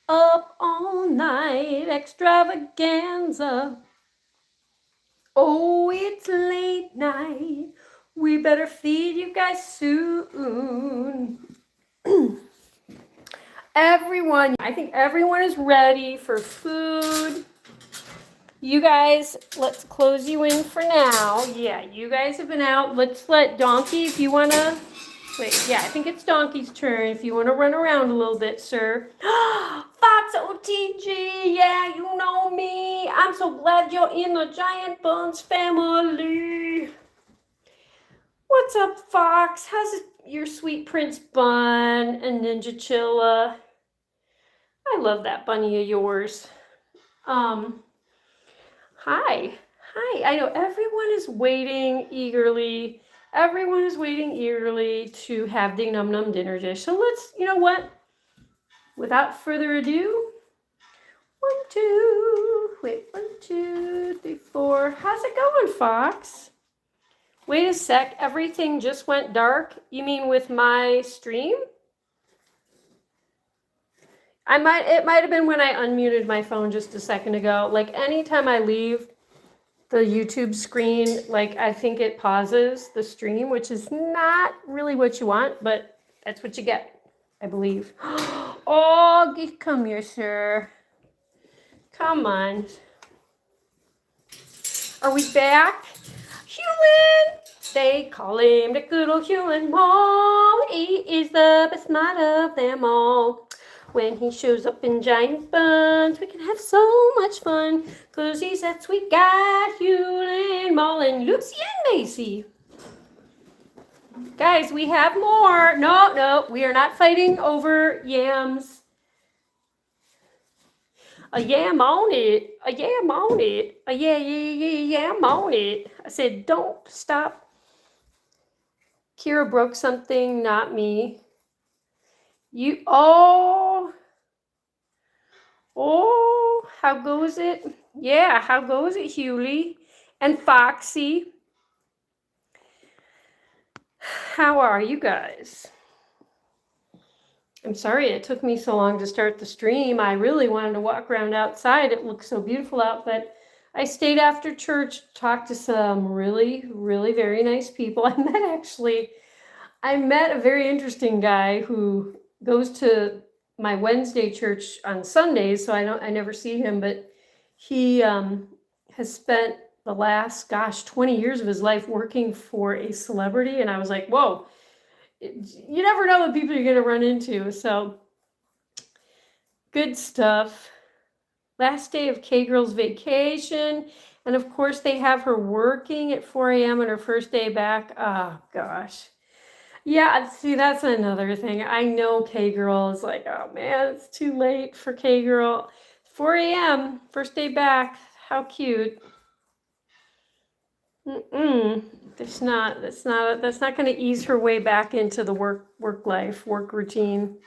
Up all night, extravaganza. Oh, it's late night. We better feed you guys soon. I think everyone is ready for food. You guys, let's close you in for now. Yeah, you guys have been out. Let's let Donkey, if you want to. Wait, yeah, I think it's Donkey's turn. If you want to run around a little bit, sir. Fox OTG, yeah, you know me. I'm so glad you're in the Giant Buns family. What's up, Fox? How's your sweet Prince Bun and Ninja Chilla? I love that bunny of yours. Hi. Hi. I know everyone is waiting eagerly. Everyone is waiting eagerly to have Ding Num Num dinner dish. So let's, you know what? Without further ado, 1, 2, wait, 1, 2, 3, 4. How's it going, Fox? Wait a sec, everything just went dark? You mean with my stream? It might have been when I unmuted my phone just a second ago. Like anytime I leave the YouTube screen, like I think it pauses the stream, which is not really what you want, but that's what you get, I believe. Oh, come here, sir. Come on. Are we back? Human! They call him the good old human mall. He is the best mod of them all. When he shows up in giant buns, we can have so much fun. Cause he's that sweet guy, Hewlin' Mall and Lucy and Macy. Guys, we have more. No, we are not fighting over yams. A yam on it. A yam on it. A yam on it. I said, don't stop. Kira broke something, not me. Oh, how goes it? Yeah, how goes it, Hewley? And Foxy. How are you guys? I'm sorry it took me so long to start the stream. I really wanted to walk around outside. It looks so beautiful out, but I stayed after church, talked to some really, really very nice people. I met a very interesting guy who goes to my Wednesday church on Sundays, so I never see him, but he has spent the last 20 years of his life working for a celebrity, and I was like, whoa, you never know the people you're going to run into. So good stuff. Last day of K-Girl's vacation, and of course they have her working at 4 a.m. on her first day back. Oh gosh. Yeah, see, that's another thing. I know K-Girl is like, oh man, it's too late for K-Girl. 4 a.m., first day back. How cute. That's not going to ease her way back into the work life, work routine.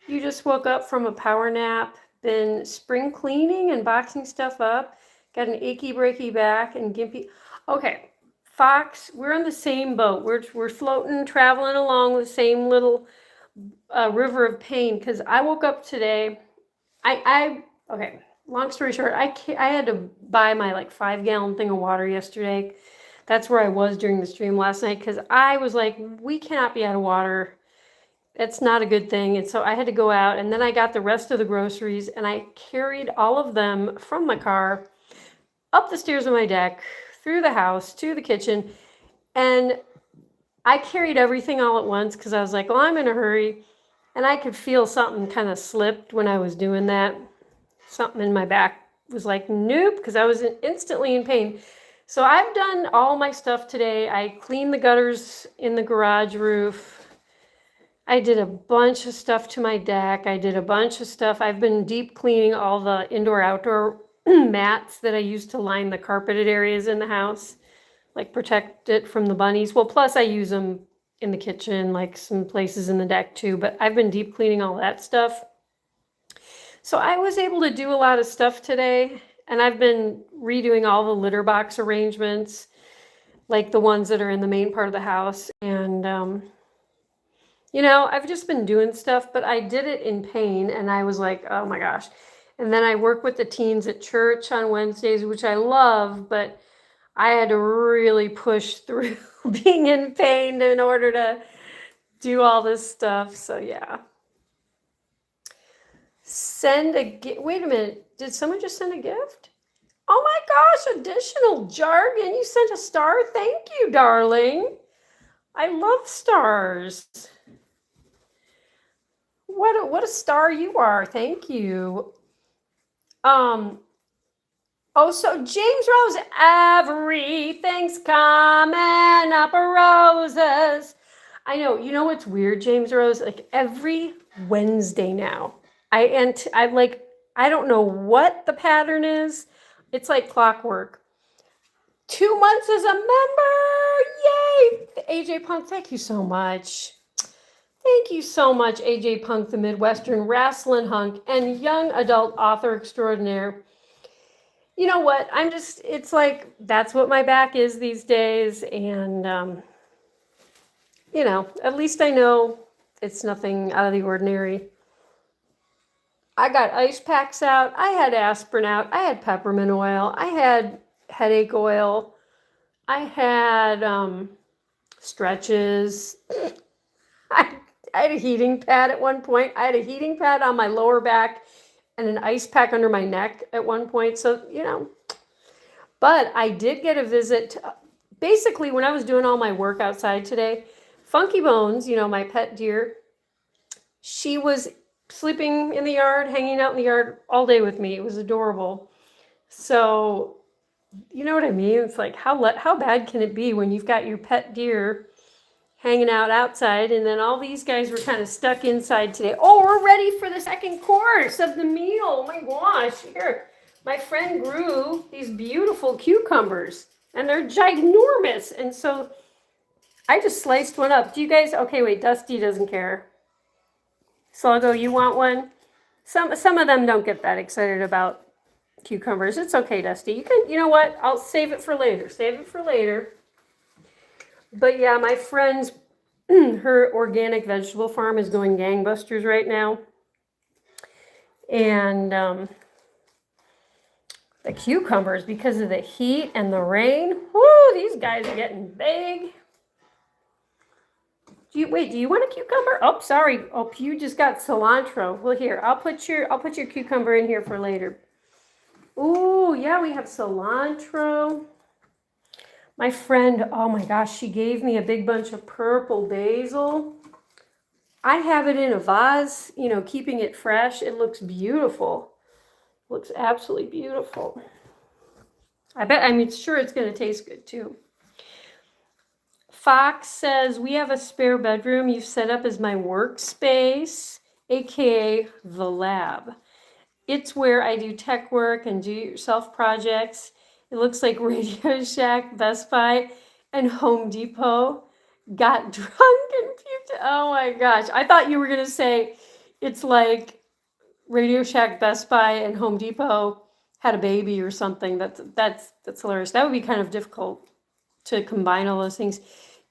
You just woke up from a power nap, been spring cleaning and boxing stuff up, got an achy breaky back and gimpy. Okay, Fox, we're on the same boat. We're floating, traveling along the same little river of pain. Because I woke up today. Okay. Long story short, I had to buy my 5-gallon thing of water yesterday. That's where I was during the stream last night because I was like, we cannot be out of water. That's not a good thing. And so I had to go out, and then I got the rest of the groceries, and I carried all of them from my car up the stairs of my deck, through the house, to the kitchen. And I carried everything all at once because I was like, well, I'm in a hurry. And I could feel something kind of slipped when I was doing that. Something in my back was like, nope, because I was instantly in pain. So I've done all my stuff today. I cleaned the gutters in the garage roof. I did a bunch of stuff to my deck. I did a bunch of stuff. I've been deep cleaning all the indoor-outdoor mats that I used to line the carpeted areas in the house, protect it from the bunnies. Well, plus I use them in the kitchen, some places in the deck too, but I've been deep cleaning all that stuff. So I was able to do a lot of stuff today, and I've been redoing all the litter box arrangements, like the ones that are in the main part of the house. And I've just been doing stuff, but I did it in pain and I was like, oh my gosh. And then I work with the teens at church on Wednesdays, which I love, but I had to really push through being in pain in order to do all this stuff. So yeah. Send a gift. Wait a minute. Did someone just send a gift? Oh my gosh, additional jargon. You sent a star. Thank you, darling. I love stars. What a star you are. Thank you. So James Rose, everything's coming up roses. I know. You know what's weird, James Rose? Like every Wednesday now, I don't know what the pattern is. It's like clockwork. 2 months as a member. Yay! AJ Punk, thank you so much. Thank you so much, AJ Punk, the Midwestern wrestling hunk and young adult author extraordinaire. You know what? It's like, that's what my back is these days. And, at least I know it's nothing out of the ordinary. I got ice packs out. I had aspirin out. I had peppermint oil. I had headache oil. I had stretches. I had a heating pad at one point. I had a heating pad on my lower back and an ice pack under my neck at one point. So, but I did get a visit. Basically, when I was doing all my work outside today, Funky Bones, my pet deer, she was sleeping in the yard, hanging out in the yard all day with me. It was adorable. So, you know what I mean? It's like, how bad can it be when you've got your pet deer hanging out outside, and then all these guys were kind of stuck inside today. Oh, we're ready for the second course of the meal. Oh my gosh. Here, my friend grew these beautiful cucumbers, and they're ginormous. And so I just sliced one up. Do you guys, okay, wait, Dusty doesn't care. Sluggo, you want one? Some of them don't get that excited about cucumbers. It's okay, Dusty. You know what? I'll save it for later. Save it for later. But yeah, my friend's, her organic vegetable farm is going gangbusters right now. And the cucumbers, because of the heat and the rain, whoo, these guys are getting big. Do you want a cucumber? Oh, sorry. Oh, you just got cilantro. Well, here, I'll put your cucumber in here for later. Ooh, yeah, we have cilantro. My friend, oh my gosh, she gave me a big bunch of purple basil. I have it in a vase, keeping it fresh. It looks beautiful. Looks absolutely beautiful. Sure it's going to taste good too. Fox says, we have a spare bedroom you've set up as my workspace, aka the lab. It's where I do tech work and do-it-yourself projects. It looks like Radio Shack, Best Buy, and Home Depot got drunk and puked. Oh my gosh. I thought you were going to say it's like Radio Shack, Best Buy, and Home Depot had a baby or something. That's hilarious. That would be kind of difficult to combine all those things.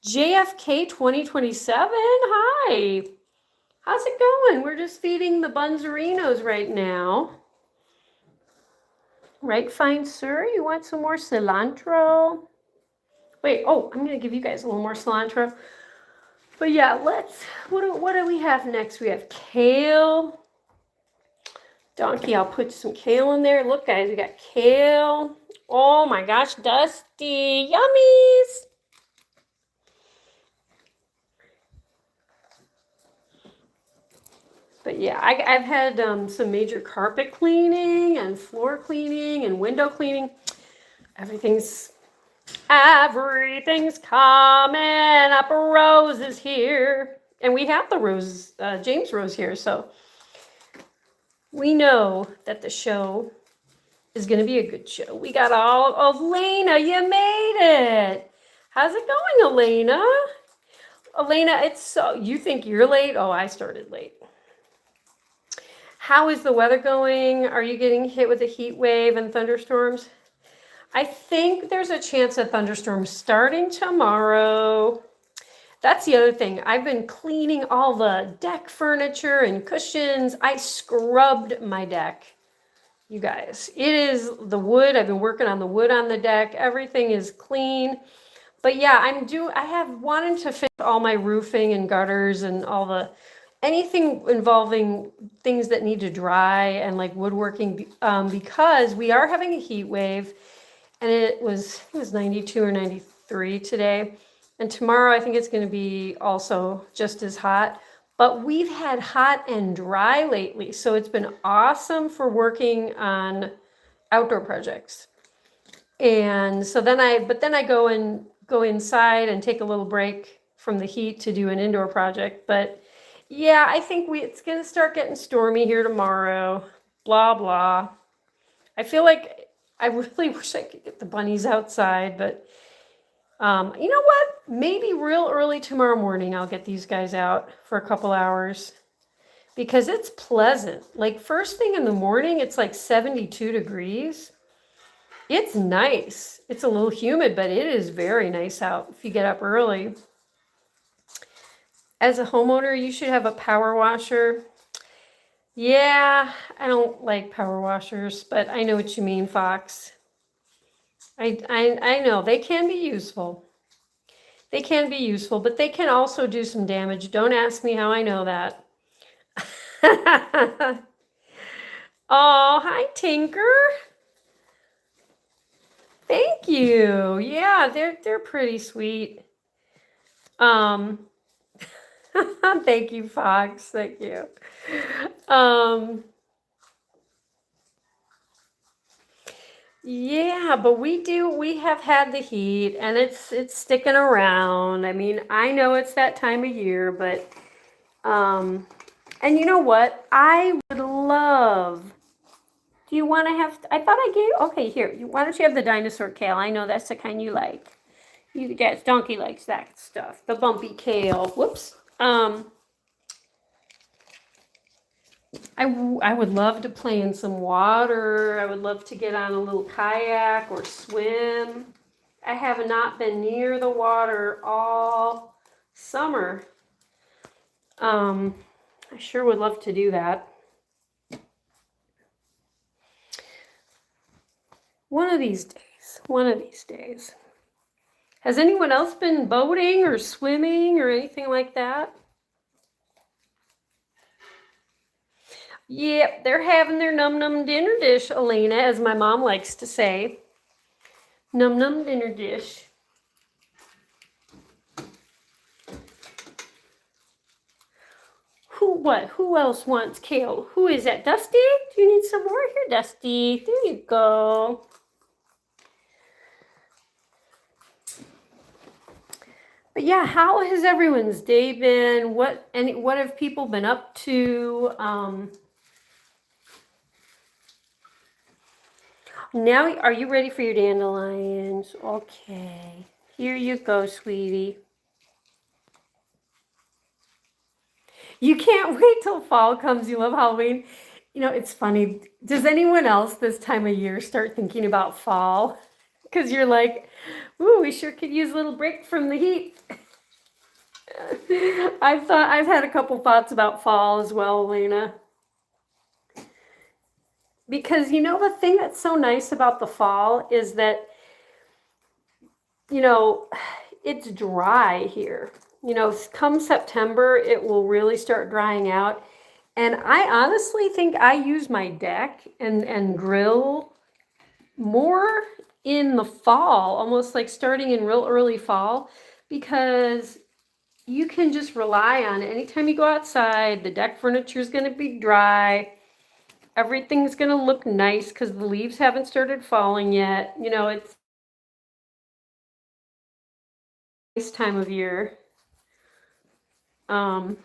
JFK 2027. Hi. How's it going? We're just feeding the Bunzerinos right now. Right, fine, sir? You want some more cilantro? Wait, I'm going to give you guys a little more cilantro. But yeah, what do we have next? We have kale. Donkey, I'll put some kale in there. Look, guys, we got kale. Oh my gosh, Dusty. Yummies. But yeah, I've had some major carpet cleaning and floor cleaning and window cleaning. Everything's coming up roses here. And we have the rose, James Rose here. So we know that the show is going to be a good show. We got all of Elena. You made it. How's it going, Elena? Elena, you think you're late? Oh, I started late. How is the weather going? Are you getting hit with a heat wave and thunderstorms? I think there's a chance of thunderstorms starting tomorrow. That's the other thing. I've been cleaning all the deck furniture and cushions. I scrubbed my deck. You guys, it is the wood. I've been working on the wood on the deck. Everything is clean. But yeah, I have wanted to fix all my roofing and gutters and all the anything involving things that need to dry and like woodworking, because we are having a heat wave, and it was 92 or 93 today, and tomorrow I think it's going to be also just as hot. But we've had hot and dry lately, so it's been awesome for working on outdoor projects. And so then I go inside and take a little break from the heat to do an indoor project. But yeah, I think it's gonna start getting stormy here tomorrow. Blah blah. I feel like I really wish I could get the bunnies outside, but you know what? Maybe real early tomorrow morning I'll get these guys out for a couple hours because it's pleasant. Like first thing in the morning, it's like 72 degrees. It's nice. It's a little humid, but it is very nice out if you get up early. As a homeowner, you should have a power washer. Yeah, I don't like power washers, but I know what you mean, Fox. I know they can be useful. They can be useful, but they can also do some damage. Don't ask me how I know that. Oh, hi, Tinker. Thank you. Yeah, they're pretty sweet. Thank you, Fox. Thank you. Yeah, but we have had the heat and it's sticking around. I mean, I know it's that time of year, but and you know what? I would love. Do you want to have, I thought I gave, okay, here. Why don't you have the dinosaur kale? I know that's the kind you like. Yes, Donkey likes that stuff. The bumpy kale. Whoops. I would love to play in some water. I would love to get on a little kayak or swim. I have not been near the water all summer. I sure would love to do that. One of these days. One of these days. Has anyone else been boating or swimming or anything like that? Yep, they're having their num-num dinner dish, Elena, as my mom likes to say. Num-num dinner dish. Who else wants kale? Who is that? Dusty? Do you need some more? Here, Dusty. There you go. But yeah, how has everyone's day been? What have people been up to? Now, are you ready for your dandelions? Okay. Here you go, sweetie. You can't wait till fall comes. You love Halloween. You know, it's funny. Does anyone else this time of year start thinking about fall? Because you're like, ooh, we sure could use a little break from the heat. I've had a couple thoughts about fall as well, Elena. Because you know, the thing that's so nice about the fall is that, you know, it's dry here. You know, come September, it will really start drying out. And I honestly think I use my deck and grill more in the fall, almost like starting in real early fall, because you can just rely on it. Anytime you go outside, the deck furniture is going to be dry. Everything's going to look nice because the leaves haven't started falling yet. You know, it's this time of year. But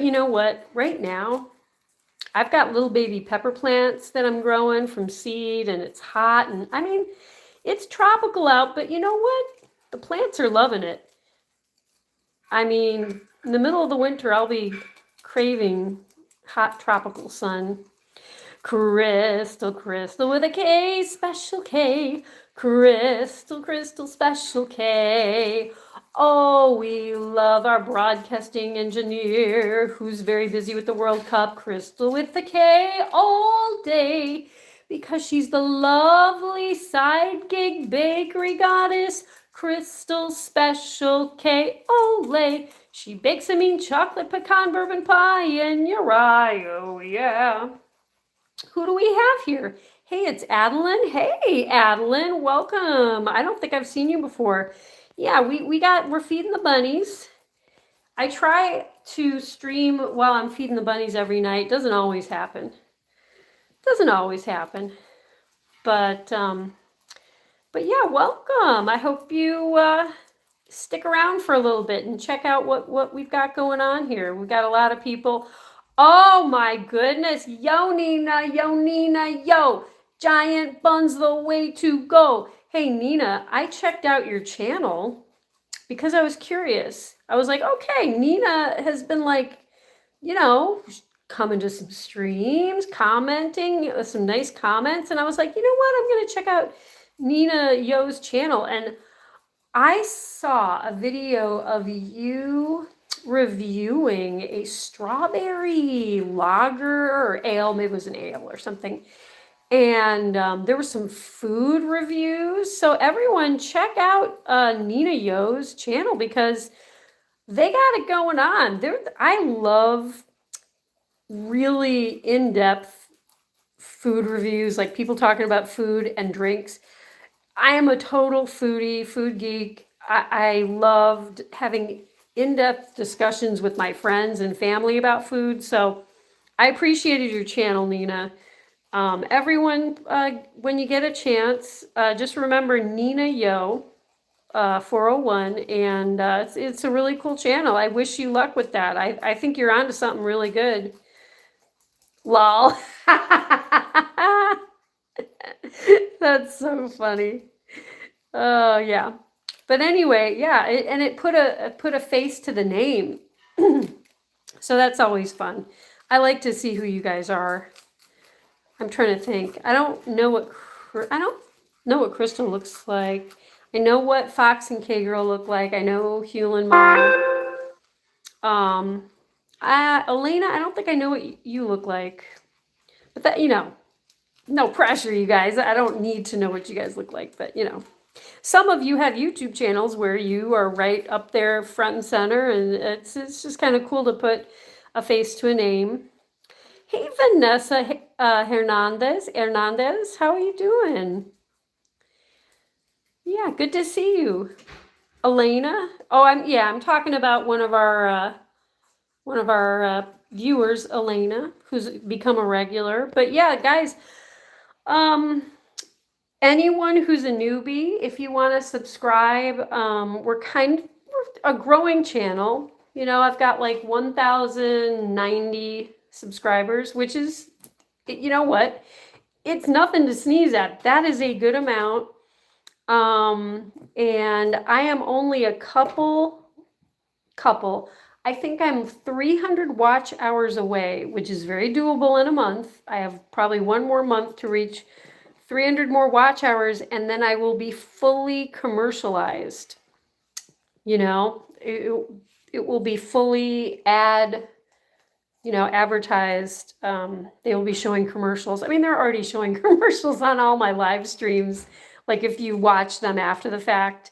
you know what? Right now, I've got little baby pepper plants that I'm growing from seed, and it's hot. And I mean, it's tropical out, but you know what? The plants are loving it. I mean, in the middle of the winter, I'll be craving hot tropical sun. Crystal, Crystal with a K, special K. Crystal, Crystal, special K. Oh, we love our broadcasting engineer who's very busy with the World Cup. Crystal with the K all day because she's the lovely side gig bakery goddess. Crystal special K, ole. She bakes a mean chocolate pecan bourbon pie in your eye, oh yeah. Who do we have here? Hey, it's Adeline. Hey, Adeline, welcome. I don't think I've seen you before. Yeah, we're feeding the bunnies. I try to stream while I'm feeding the bunnies every night. Doesn't always happen. But yeah, welcome. I hope you stick around for a little bit and check out what we've got going on here. We've got a lot of people. Oh my goodness. Yo, Nina, yo. Giant Bun's the way to go. Hey, Nina, I checked out your channel because I was curious. I was like, okay, Nina has been like, coming to some streams, commenting some nice comments. And I was like, you know what? I'm going to check out Nina Yo's channel. And I saw a video of you reviewing a strawberry lager or ale, maybe it was an ale or something. And there were some food reviews. So everyone check out Nina Yo's channel because they got it going on. I love really in-depth food reviews, like people talking about food and drinks. I am a total foodie, food geek. I loved having in-depth discussions with my friends and family about food. So I appreciated your channel, Nina. Everyone, when you get a chance, just remember Nina Yo 401, and it's a really cool channel. I wish you luck with that. I think you're onto something really good. Lol. That's so funny. Oh yeah. But anyway, yeah, and it put a face to the name. So that's always fun. I like to see who you guys are. I'm trying to think. I don't know what Crystal looks like. I know what Fox and K-Girl look like. I know Hewlin Mom. Elena, I don't think I know what you look like. But that, no pressure, you guys. I don't need to know what you guys look like, but some of you have YouTube channels where you are right up there front and center, and it's just kind of cool to put a face to a name. Hey, Vanessa Hernandez, how are you doing? Yeah, good to see you. Elena? Oh, I'm talking about one of our viewers, Elena, who's become a regular. But yeah, guys, anyone who's a newbie, if you want to subscribe, we're a growing channel. I've got like 1,090 subscribers, which is, you know what? It's nothing to sneeze at. That is a good amount. And I am only a couple. I think I'm 300 watch hours away, which is very doable in a month. I have probably one more month to reach 300 more watch hours, and then I will be fully commercialized. It will be fully advertised. They will be showing commercials. I mean, they're already showing commercials on all my live streams, like if you watch them after the fact.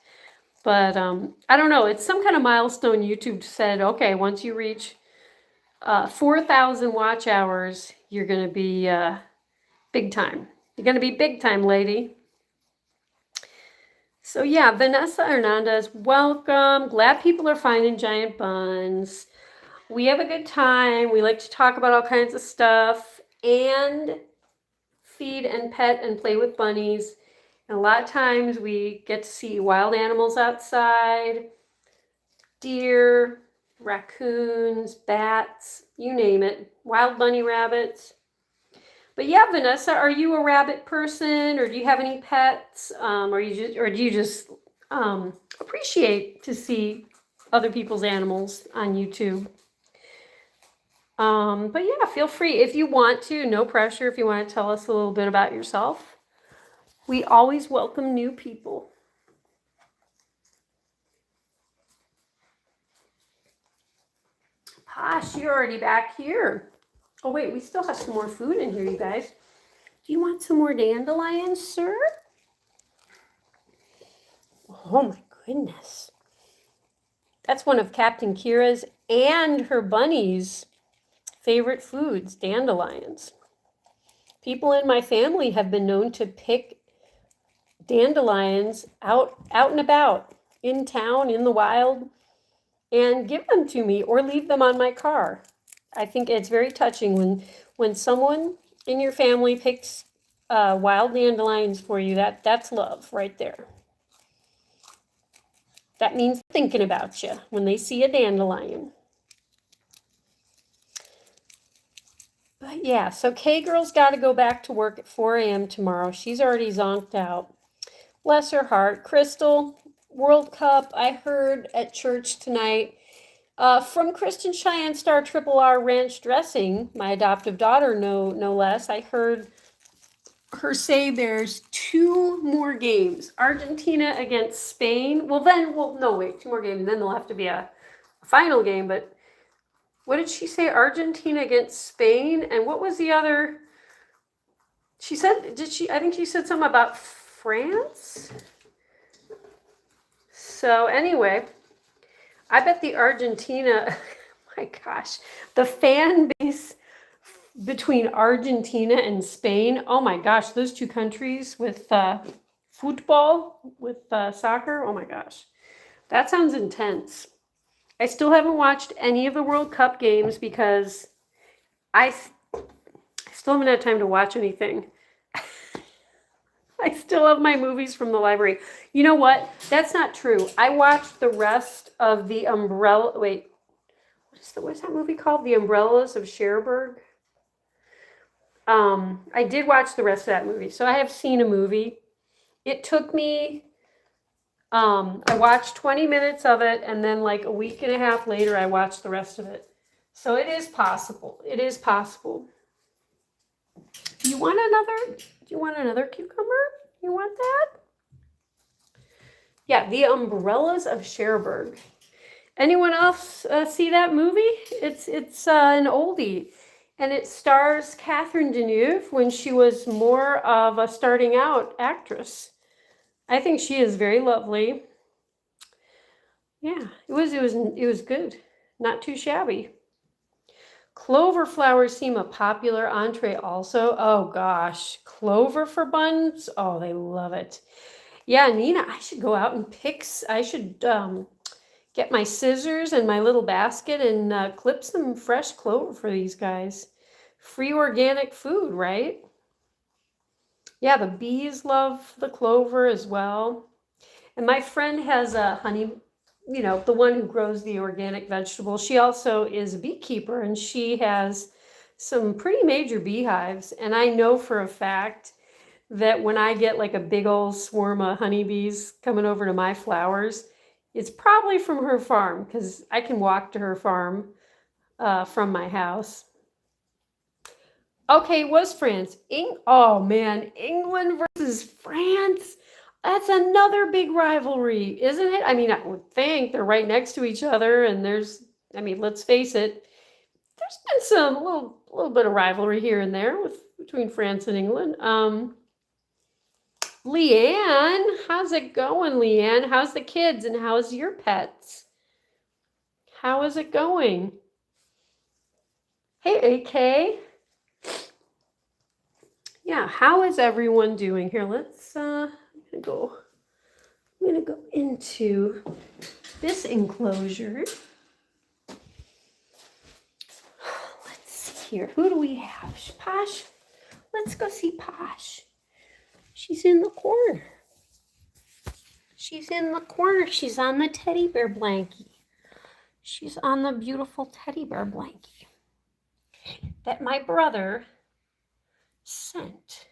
But I don't know. It's some kind of milestone. YouTube said, okay, once you reach 4,000 watch hours, you're going to be big time. You're going to be big time, lady. So yeah, Vanessa Hernandez, welcome. Glad people are finding giant buns. We have a good time. We like to talk about all kinds of stuff and feed and pet and play with bunnies. And a lot of times we get to see wild animals outside, deer, raccoons, bats, you name it, wild bunny rabbits. But yeah, Vanessa, are you a rabbit person, or do you have any pets, or do you just appreciate to see other people's animals on YouTube? But yeah, feel free if you want to, no pressure, if you want to tell us a little bit about yourself. We always welcome new people. Posh, you're already back here. Oh wait, we still have some more food in here, you guys. Do you want some more dandelions, sir? Oh my goodness. That's one of Captain Kira's and her bunny's favorite foods, dandelions. People in my family have been known to pick dandelions out and about, in town, in the wild, and give them to me or leave them on my car. I think it's very touching when someone in your family picks wild dandelions for you. That's love right there. That means thinking about you when they see a dandelion. But yeah, so K-Girl's got to go back to work at 4 a.m. tomorrow. She's already zonked out. Bless her heart. Crystal, World Cup, I heard at church tonight from Kristen Cheyenne Star Triple R Ranch Dressing, my adoptive daughter, no less. I heard her say there's 2 more games. Argentina against Spain. No, wait, 2 more games, and then there'll have to be a final game. But what did she say? Argentina against Spain, and what was the other? She said, I think she said something about France. So anyway, I bet the Argentina, my gosh, the fan base between Argentina and Spain, oh my gosh, those 2 countries with football, with soccer, oh my gosh, that sounds intense. I still haven't watched any of the World Cup games because I still haven't had time to watch anything. I still have my movies from the library. You know what? That's not true. I watched the rest of the Umbrella. Wait, what's that movie called? The Umbrellas of Cherbourg. I did watch the rest of that movie, so I have seen a movie. It took me. I watched 20 minutes of it, and then like a week and a half later, I watched the rest of it. So it is possible. It is possible. Do you want another cucumber? You want that? Yeah, The Umbrellas of Cherbourg. Anyone else see that movie? It's an oldie, and it stars Catherine Deneuve when she was more of a starting out actress. I think she is very lovely. Yeah, it was good. Not too shabby. Clover flowers seem a popular entree also. Oh gosh, clover for buns? Oh, they love it. Yeah, Nina, I should go out and I should get my scissors and my little basket and clip some fresh clover for these guys. Free organic food, right? Yeah, the bees love the clover as well. And my friend has a honey, the one who grows the organic vegetables. She also is a beekeeper, and she has some pretty major beehives. And I know for a fact that when I get like a big old swarm of honeybees coming over to my flowers, it's probably from her farm, because I can walk to her farm from my house. Okay, was France. Oh man, England versus France. That's another big rivalry, isn't it? I mean, I would think they're right next to each other, and let's face it, there's been some little bit of rivalry here and there between France and England. Leanne, how's it going, Leanne? How's the kids and how's your pets? How is it going? Hey, AK. Yeah, how is everyone doing here? Let's I'm gonna go into this enclosure. Let's see here. Who do we have? Posh. Let's go see Posh. She's in the corner. She's in the corner. She's on the teddy bear blankie. She's on the beautiful teddy bear blankie that my brother sent,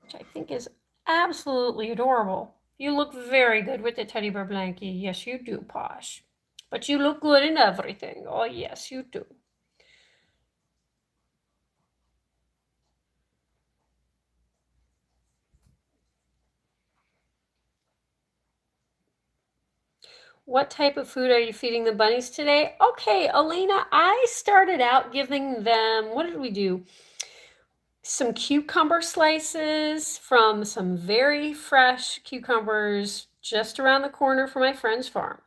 which I think is absolutely adorable. You look very good with the teddy bear blankie. Yes, you do, Posh. But you look good in everything. Oh, yes, you do. What type of food are you feeding the bunnies today? Okay, Elena, I started out giving them, what did we do? Some cucumber slices from some very fresh cucumbers just around the corner from my friend's farm.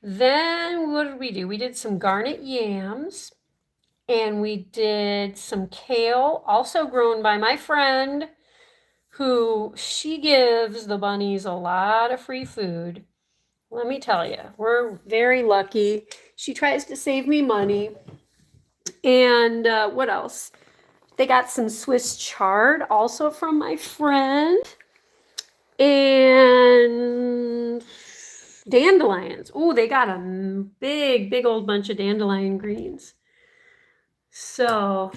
Then what did we do? We did some garnet yams and we did some kale, also grown by my friend, who she gives the bunnies a lot of free food. Let me tell you, we're very lucky. She tries to save me money. And what else? They got some Swiss chard also from my friend. And dandelions. Oh, they got a big old bunch of dandelion greens. So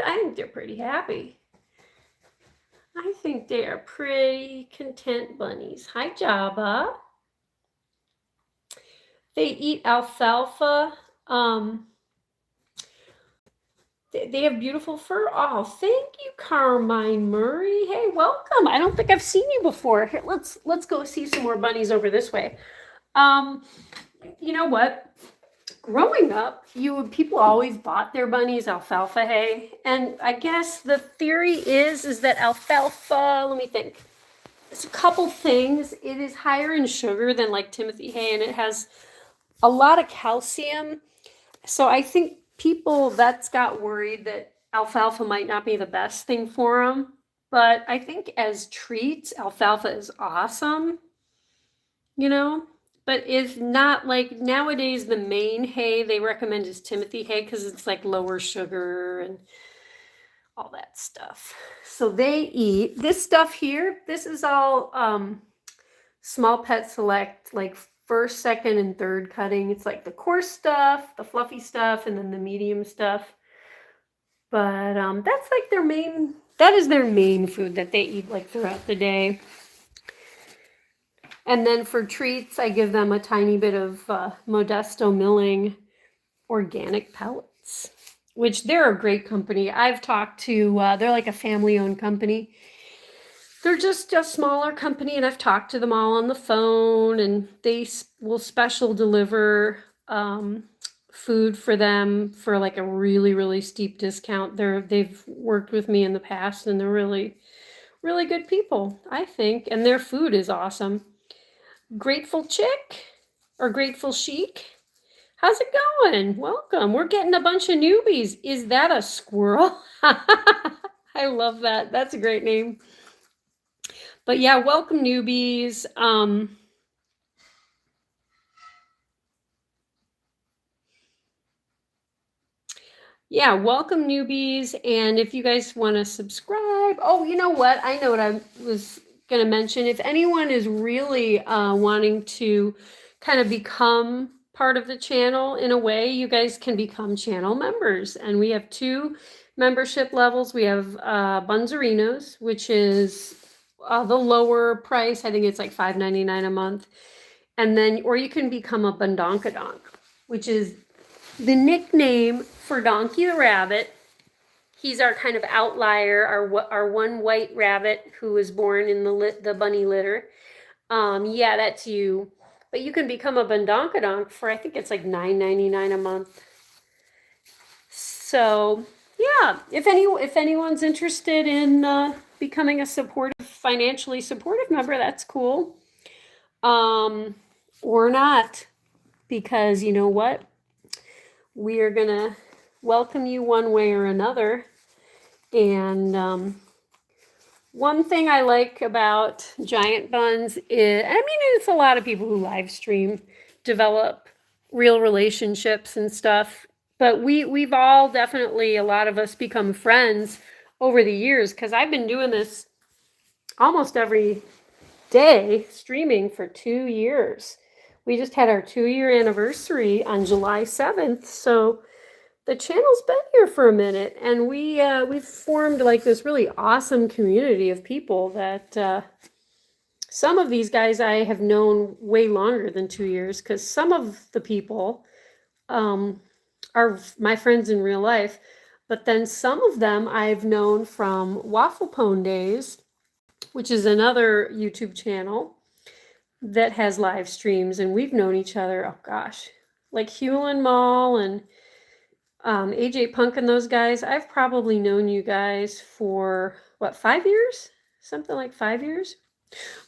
I think they're pretty happy. I think they are pretty content bunnies. Hi, Jabba. They eat alfalfa. They have beautiful fur. Oh, thank you, Carmine Murray. Hey, welcome. I don't think I've seen you before. Here, let's go see some more bunnies over this way. You know what? Growing up, people always bought their bunnies alfalfa hay, and I guess the theory is that alfalfa. Let me think. It's a couple things. It is higher in sugar than like Timothy hay, and it has a lot of calcium. So I think that's got worried that alfalfa might not be the best thing for them. But I think as treats, alfalfa is awesome, you know? But it's not like nowadays the main hay they recommend is Timothy hay because it's like lower sugar and all that stuff. So they eat this stuff here. This is all Small Pet Select, like first, second, and third cutting. It's like the coarse stuff, the fluffy stuff, and then the medium stuff. But that's like that is their main food that they eat like throughout the day. And then for treats, I give them a tiny bit of Modesto Milling organic pellets, which they're a great company. I've talked to, they're like a family-owned company. They're just a smaller company, and I've talked to them all on the phone, and they will special deliver food for them for like a really steep discount. They've worked with me in the past, and they're really good people, I think, and their food is awesome. Grateful Chick or Grateful Chic. How's it going? Welcome. We're getting a bunch of newbies. Is that a squirrel? I love that. That's a great name. But yeah, welcome newbies. Yeah, welcome newbies. And if you guys want to subscribe, oh, you know what? I know what I was going to mention. If anyone is really wanting to kind of become part of the channel in a way, you guys can become channel members. And we have 2 membership levels. We have Bunzarinos, which is the lower price. I think it's like $5.99 a month. And then, or you can become a Bundonkadonk, which is the nickname for Donkey the Rabbit. He's our kind of outlier, our one white rabbit who was born in the bunny litter. Yeah, that's you. But you can become a Bundonkadonk for, I think it's like $9.99 a month. So yeah, if anyone's interested in becoming a financially supportive member, that's cool. Or not, because you know what? We are gonna welcome you one way or another. And one thing I like about Giant Buns is, I mean, it's a lot of people who live stream develop real relationships and stuff. But we've all definitely, a lot of us, become friends over the years, because I've been doing this almost every day, streaming for 2 years. We just had our 2-year anniversary on July 7th, so the channel's been here for a minute, and we've formed like this really awesome community of people that some of these guys I have known way longer than 2 years, because some of the people are my friends in real life, but then some of them I've known from Waffle Pone Days, which is another YouTube channel. that has live streams, and we've known each other, oh gosh, like Hewlin Mall and AJ Punk and those guys. I've probably known you guys for, what, 5 years? Something like 5 years?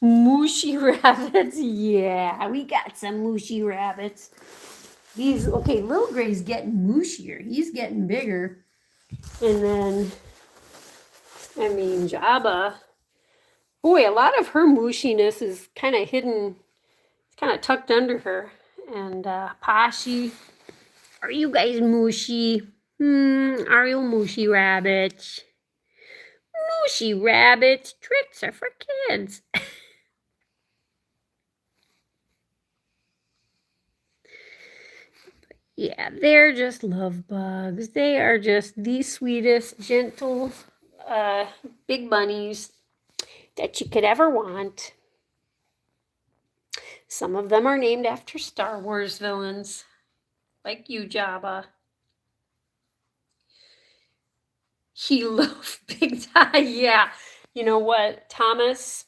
Mushy rabbits. Yeah, we got some mushy rabbits. Okay, Little Gray's getting mushier. He's getting bigger. And then, I mean, Jabba. Boy, a lot of her mushiness is kind of hidden. It's kind of tucked under her. And Pashi. Are you guys mushy? Are you mushy rabbits? Mushy rabbits. Tricks are for kids. Yeah, they're just love bugs. They are just the sweetest, gentle, big bunnies that you could ever want. Some of them are named after Star Wars villains, like you, Jabba. He loves big time. Yeah, you know what, Thomas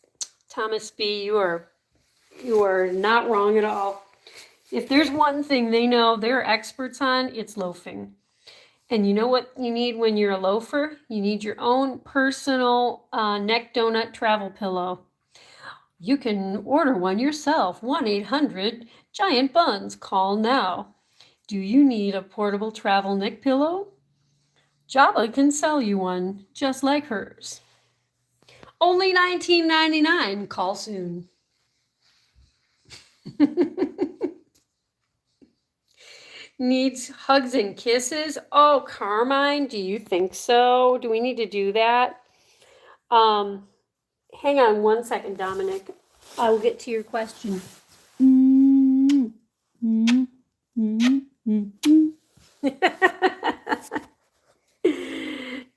B, you are not wrong at all. If there's one thing they know they're experts on, it's loafing. And you know what you need when you're a loafer? You need your own personal neck donut travel pillow. You can order one yourself. 1-800 Giant Buns. Call now. Do you need a portable travel neck pillow? Jabba can sell you one just like hers. Only $19.99. Call soon. Needs hugs and kisses? Oh, Carmine, do you think so? Do we need to do that? Hang on one second, Dominic. I will get to your question.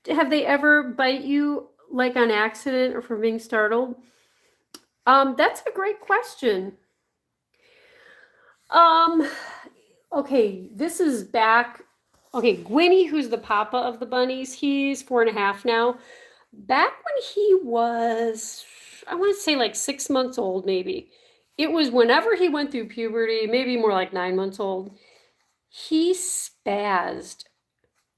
Have they ever bite you like on accident or from being startled? That's a great question. Okay, this is back. Okay, Gwynny, who's the papa of the bunnies, he's 4.5 now. Back when he was, I want to say like 6 months old, maybe. It was whenever he went through puberty, maybe more like 9 months old. He spazzed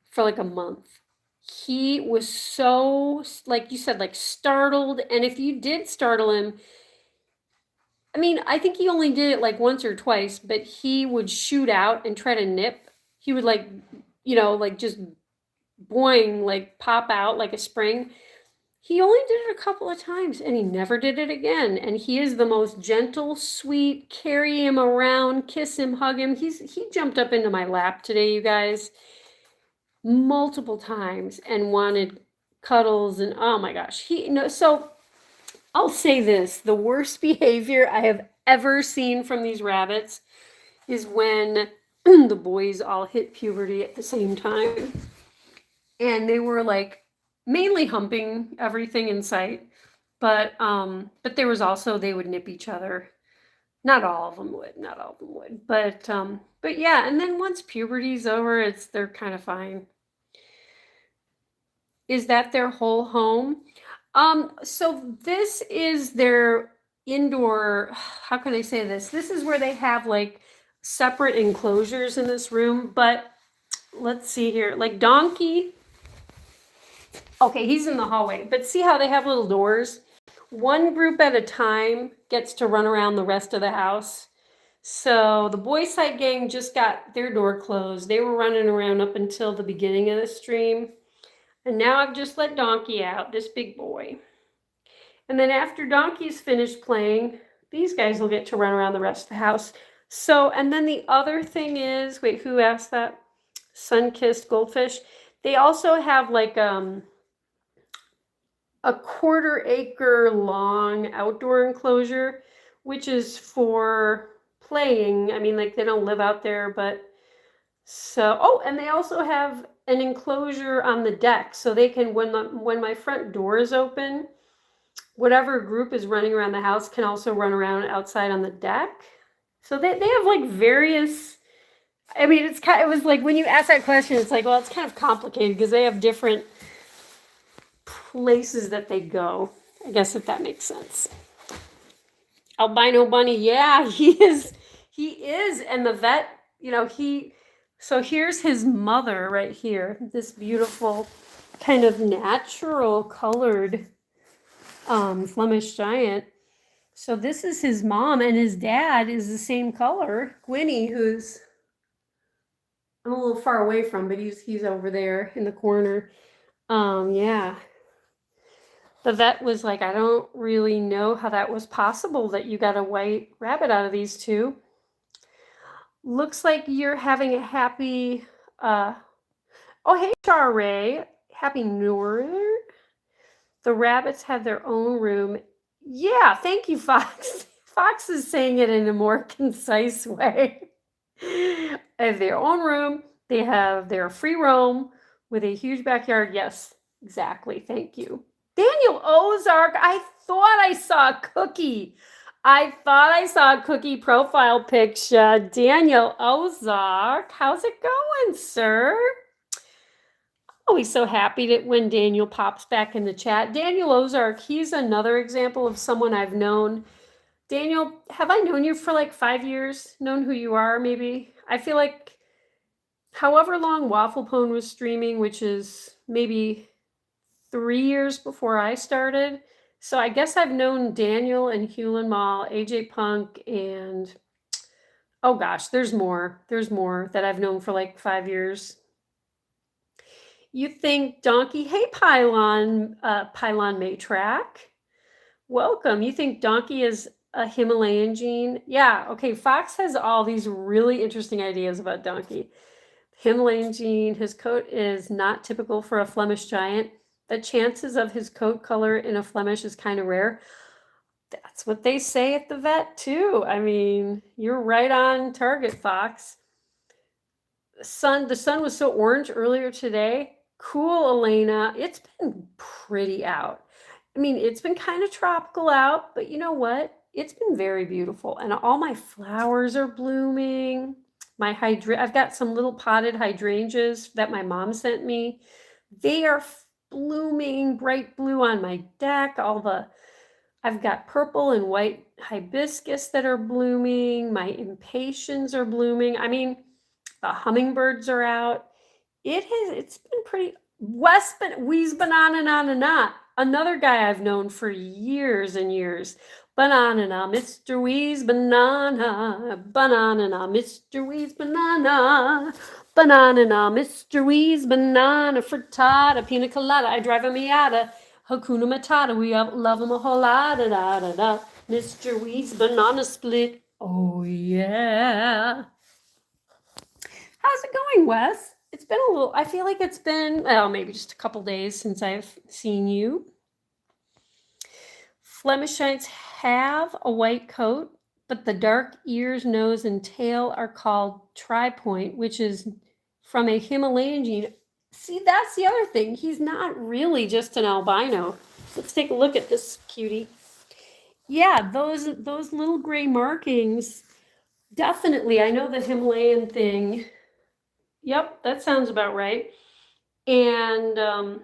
for like a month. He was so, like you said, like startled. And if you did startle him, I mean, I think he only did it like once or twice, but he would shoot out and try to nip. He would like, like just boing, like pop out like a spring. He only did it a couple of times and he never did it again. And he is the most gentle, sweet, carry him around, kiss him, hug him. He jumped up into my lap today, you guys, multiple times and wanted cuddles and oh my gosh. So I'll say this, the worst behavior I have ever seen from these rabbits is when the boys all hit puberty at the same time. And they were like mainly humping everything in sight, but there was also, they would nip each other. Not all of them would, but yeah. And then once puberty's over, they're kind of fine. Is that their whole home? So this is their indoor, how can I say this? This is where they have like separate enclosures in this room, but let's see here, like Donkey. Okay, he's in the hallway, but see how they have little doors? One group at a time gets to run around the rest of the house. So the Boy Side gang just got their door closed. They were running around up until the beginning of the stream. And now I've just let Donkey out, this big boy. And then after Donkey's finished playing, these guys will get to run around the rest of the house. So, and then the other thing is, wait, who asked that? Sun-kissed goldfish. They also have like a 1/4 acre long outdoor enclosure, which is for playing. I mean, like they don't live out there, but so, oh, and they also have an enclosure on the deck, so they can, when my front door is open, whatever group is running around the house can also run around outside on the deck. So they have like various, I mean, it was like when you ask that question, it's like, well, it's kind of complicated because they have different places that they go, I guess, if that makes sense. Albino bunny. Yeah, he is. He is. And the vet, so here's his mother right here. This beautiful kind of natural colored Flemish giant. So this is his mom, and his dad is the same color, Gwynny, who's I'm a little far away from, but he's over there in the corner. Yeah. The vet was like, I don't really know how that was possible that you got a white rabbit out of these two. Looks like you're having a happy, oh, hey, Shara. Happy Northern. The rabbits have their own room. Yeah, thank you, Fox. Fox is saying it in a more concise way. They have their own room. They have their free roam with a huge backyard. Yes, exactly. Thank you. Daniel Ozark, I thought I saw a cookie. I thought I saw a cookie profile picture. Daniel Ozark, how's it going, sir? Always so happy that when Daniel pops back in the chat. Daniel Ozark, he's another example of someone I've known. Daniel, have I known you for like 5 years? Known who you are, maybe? I feel like however long Waffle Pone was streaming, which is maybe 3 years before I started. So I guess I've known Daniel and Hewlin Mall, AJ Punk, and oh gosh, there's more. There's more that I've known for like 5 years. You think Donkey, hey Pylon Matrack, welcome. You think Donkey is a Himalayan gene? Yeah, okay, Fox has all these really interesting ideas about Donkey. Himalayan gene, his coat is not typical for a Flemish giant. The chances of his coat color in a Flemish is kind of rare. That's what they say at the vet too. I mean, you're right on target, Fox. The sun was so orange earlier today. Cool, Elena. It's been pretty out. I mean, it's been kind of tropical out, but you know what? It's been very beautiful, and all my flowers are blooming. I've got some little potted hydrangeas that my mom sent me. They are blooming bright blue on my deck. I've got purple and white hibiscus that are blooming. My impatiens are blooming. I mean, the hummingbirds are out. It's been pretty. Wees Banana. Another guy I've known for years and years. Banana, Mr. Wees Banana. Banana, Mr. Wees Banana. Banana, Mr. Wees Banana. Frittata, pina colada. I drive a Miata. Hakuna Matata. We love him a whole lot. Da, da, da, da. Mr. Wees Banana Split. Oh, yeah. How's it going, Wes? It's been a little, I feel like it's been, well, maybe just a couple days since I've seen you. Flemish giants have a white coat, but the dark ears, nose, and tail are called tri-point, which is from a Himalayan gene. See, that's the other thing. He's not really just an albino. Let's take a look at this cutie. Yeah, those little gray markings, definitely. I know the Himalayan thing. Yep, that sounds about right. And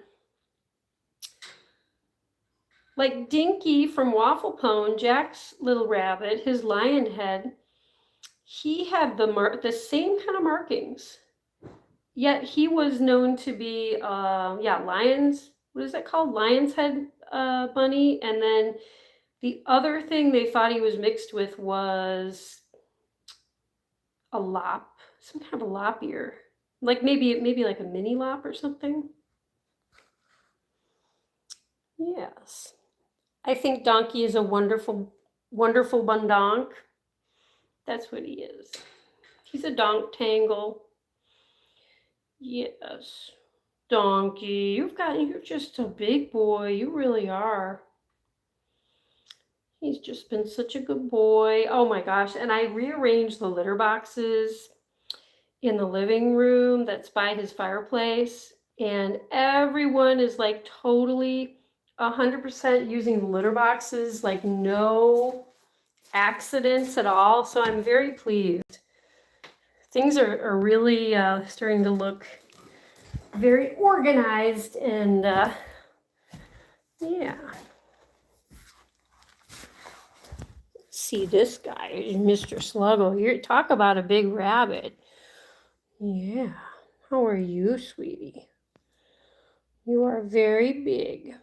like Dinky from Waffle Pone, Jack's little rabbit, his lion head, he had the same kind of markings. Yet he was known to be, lions. What is that called? Lion's head bunny. And then the other thing they thought he was mixed with was a lop, some kind of a lop ear. Like maybe like a mini lop or something. Yes. I think Donkey is a wonderful, wonderful bundonk. That's what he is. He's a donk tangle. Yes. Donkey, you're just a big boy. You really are. He's just been such a good boy. Oh my gosh. And I rearranged the litter boxes in the living room that's by his fireplace. And everyone is like totally 100% using litter boxes, like no accidents at all. So I'm very pleased. Things are really starting to look very organized and yeah. Let's see this guy, Mr. Sluggo. Here, talk about a big rabbit. Yeah. How are you, sweetie? You are very big.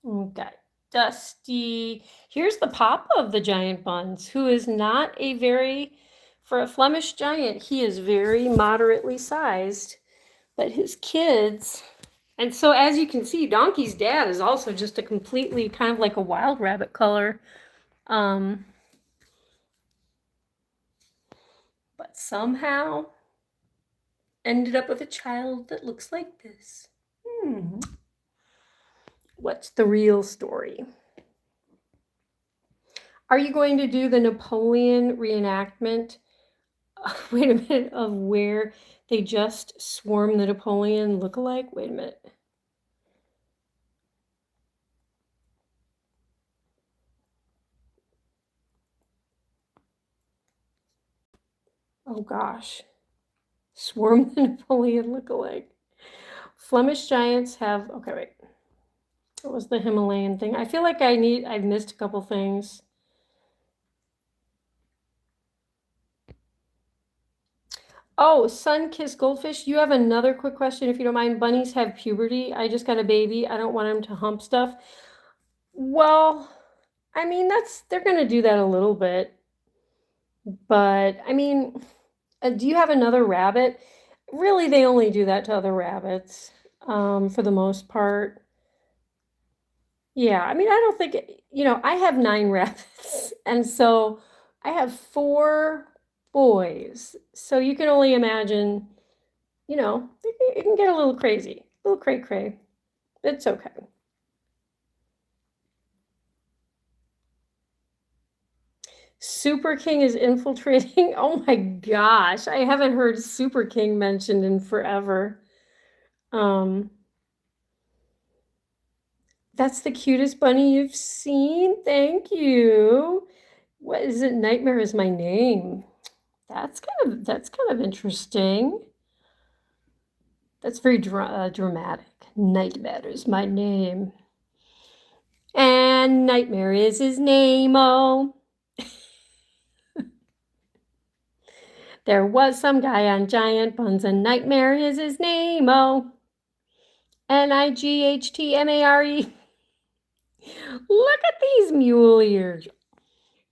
Okay. Dusty. Here's the papa of the giant buns, who is not a very, for a Flemish giant, he is very moderately sized, but his kids, and so as you can see, Donkey's dad is also just a completely kind of like a wild rabbit color. But somehow ended up with a child that looks like this. What's the real story? Are you going to do the Napoleon reenactment? Wait a minute, of where they just swarm the Napoleon look-alike? Wait a minute. Oh gosh. Swarm the Napoleon look-alike. Flemish giants have, okay, wait. What was the Himalayan thing? I feel like I've missed a couple things. Oh, sun-kissed goldfish. You have another quick question, if you don't mind. Bunnies have puberty. I just got a baby. I don't want him to hump stuff. Well, I mean, they're going to do that a little bit. But, I mean, do you have another rabbit? Really, they only do that to other rabbits, for the most part. Yeah, I mean, I don't think, I have 9 rabbits, and so I have 4 boys. So you can only imagine, it can get a little crazy, a little cray-cray. It's okay. Super King is infiltrating. Oh my gosh, I haven't heard Super King mentioned in forever. That's the cutest bunny you've seen. Thank you. What is it? Nightmare is my name. That's kind of interesting. That's very dramatic. Nightmare is my name. And Nightmare is his name-o. There was some guy on giant buns, and Nightmare is his name-o. Nightmare. Look at these mule ears.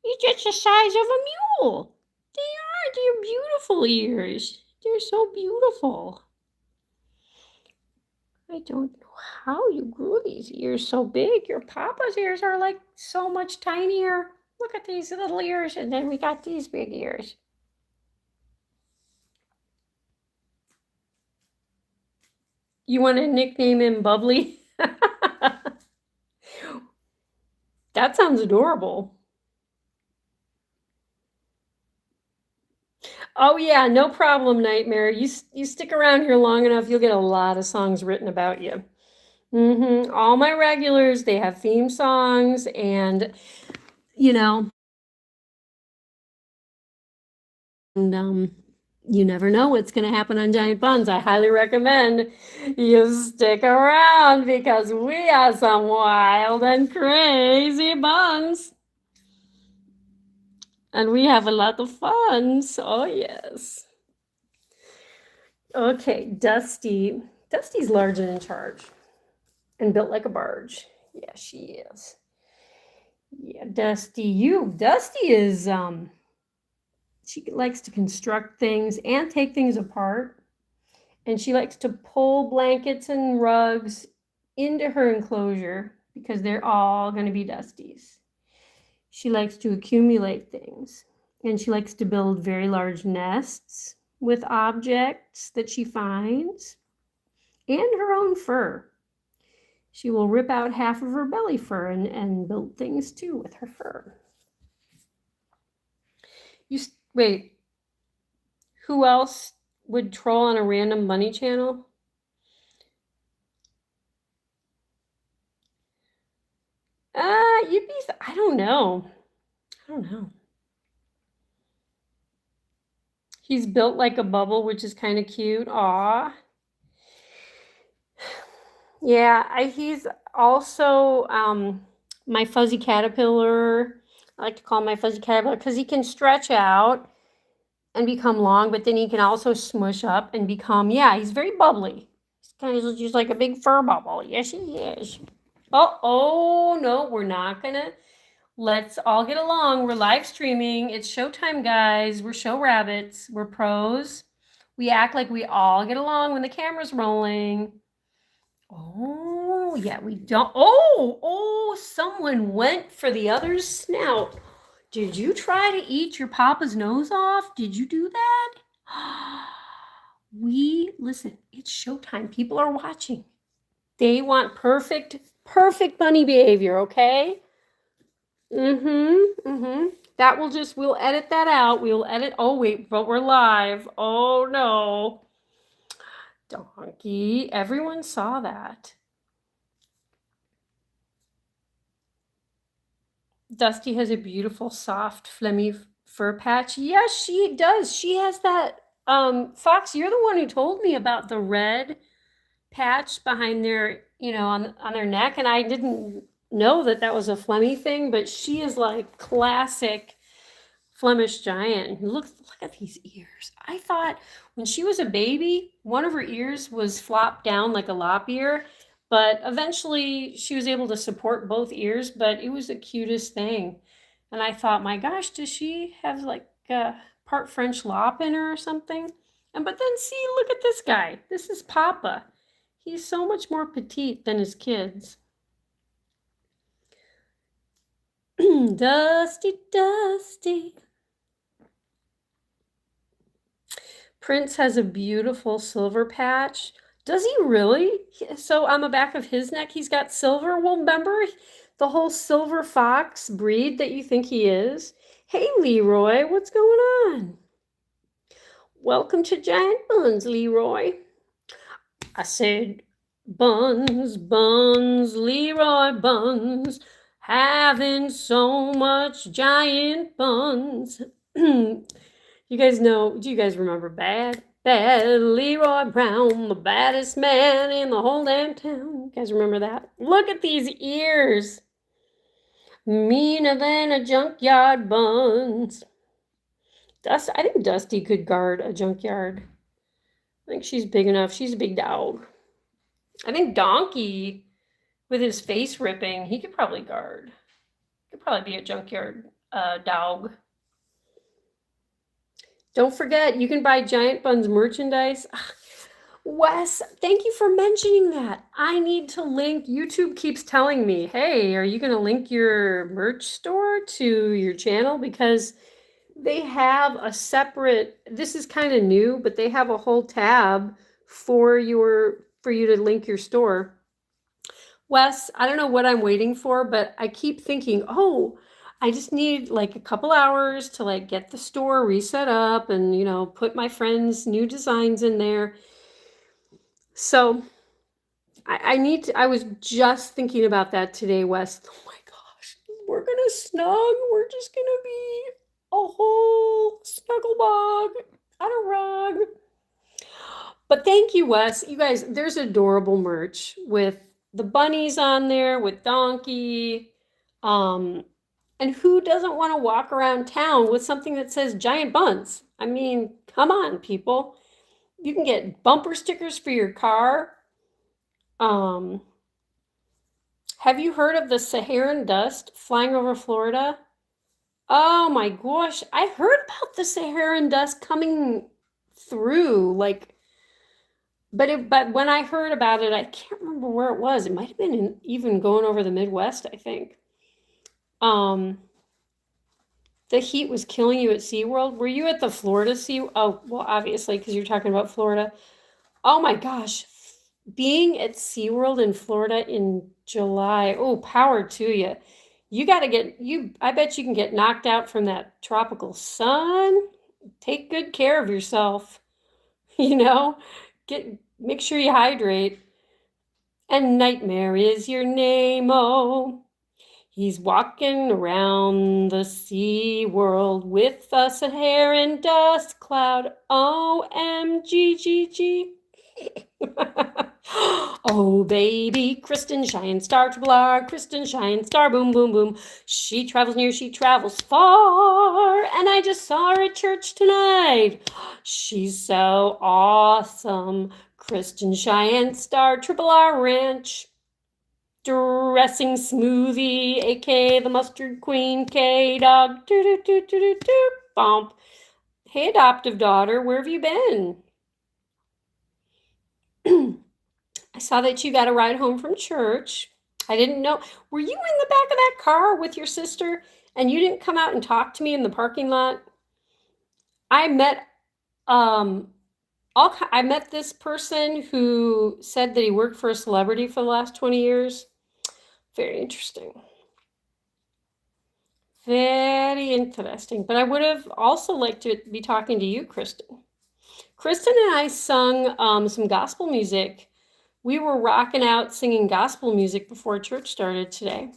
You're just the size of a mule. They're beautiful ears. They're so beautiful. I don't know how you grew these ears so big. Your papa's ears are like so much tinier. Look at these little ears, and then we got these big ears. You want to nickname him Bubbly? That sounds adorable. Oh yeah, no problem, Nightmare. You stick around here long enough, you'll get a lot of songs written about you. All my regulars, they have theme songs, and you never know what's going to happen on Giant Buns. I highly recommend you stick around because we have some wild and crazy buns. And we have a lot of fun. So, oh, yes. Okay, Dusty. Dusty's large and in charge and built like a barge. Yeah, she is. Yeah, Dusty is, she likes to construct things and take things apart. And she likes to pull blankets and rugs into her enclosure because they're all going to be Dusty's. She likes to accumulate things, and she likes to build very large nests with objects that she finds and her own fur. She will rip out half of her belly fur and build things too with her fur. Wait, who else would troll on a random bunny channel? I don't know. He's built like a bubble, which is kind of cute. Aw. Yeah, he's also my fuzzy caterpillar. I like to call him my fuzzy caterpillar because he can stretch out and become long, but then he can also smush up and become, yeah, he's very bubbly. He's kind of just like a big fur bubble. Yes, he is. Oh, no, we're not gonna. Let's all get along. We're live streaming. It's showtime, guys. We're show rabbits. We're pros. We act like we all get along when the camera's rolling. Oh, yeah, we don't. Oh, someone went for the other's snout. Did you try to eat your papa's nose off? Did you do that? Listen, it's showtime. People are watching. They want perfect bunny behavior, okay? We'll edit that out. We'll edit. Oh, wait, but we're live. Oh, no. Donkey. Everyone saw that. Dusty has a beautiful, soft, phlegmy fur patch. Yes, she does. She has that. Fox, you're the one who told me about the red patch behind their, on their neck, and I didn't know that was a Flemmy thing, but she is like classic Flemish giant. Look at these ears. I thought when she was a baby, one of her ears was flopped down like a lop ear, but eventually she was able to support both ears, but it was the cutest thing. And I thought, my gosh, does she have like part French lop in her or something? But then see, look at this guy. This is Papa. He's so much more petite than his kids. Dusty. Prince has a beautiful silver patch. Does he really? So on the back of his neck, he's got silver. Well, remember the whole silver fox breed that you think he is? Hey, Leroy, what's going on? Welcome to Giant Buns, Leroy. I said, Buns, Leroy Buns, having so much giant buns. You guys know, do you guys remember Bad Leroy Brown, the baddest man in the whole damn town? You guys remember that? Look at these ears. Meaner than a junkyard buns. I think Dusty could guard a junkyard. I think she's big enough. She's a big dog. I think Donkey, with his face ripping, he could probably guard. Could probably be a junkyard dog. Don't forget, you can buy Giant Buns merchandise. Wes, thank you for mentioning that. I need to link. YouTube keeps telling me, hey, are you going to link your merch store to your channel? Because they have a separate, this is kind of new, but they have a whole tab for you to link your store. Wes, I don't know what I'm waiting for, but I keep thinking, I just need like a couple hours to like get the store reset up and, put my friends' new designs in there. So I was just thinking about that today, Wes. Oh my gosh, we're going to snug. We're just going to be a whole snuggle bug on a rug. But thank you, Wes. You guys, there's adorable merch with the bunnies on there, with Donkey. And who doesn't want to walk around town with something that says Giant Buns? I mean, come on, people. You can get bumper stickers for your car. Have you heard of the Saharan dust flying over Florida? Oh my gosh, I heard about the Saharan dust coming through, but when I heard about it, I can't remember where it was. It might have been even going over the Midwest, I think. The heat was killing you at SeaWorld. Were you at the Florida Sea? Oh, well, obviously, because you're talking about Florida. Oh my gosh. Being at SeaWorld in Florida in July. Oh, power to you. You got to I bet you can get knocked out from that tropical sun. Take good care of yourself. Make sure you hydrate. And Nightmare is your name, oh. He's walking around the sea world with a Saharan dust cloud. OMGGG. Oh, baby, Kristen, shine star, triple R, Kristen, shine star, boom, boom, boom. She travels near, she travels far, and I just saw her at church tonight. She's so awesome. Kristen, shine star, triple R ranch. Dressing smoothie, aka the mustard queen, K-Dog, doo-doo-doo-doo-doo-doo, bump. Hey, adoptive daughter, where have you been? I saw that you got a ride home from church. I didn't know. Were you in the back of that car with your sister and you didn't come out and talk to me in the parking lot? I met I met this person who said that he worked for a celebrity for the last 20 years. Very interesting. Very interesting. But I would have also liked to be talking to you, Kristen. Kristen and I sung some gospel music. We were rocking out singing gospel music before church started today.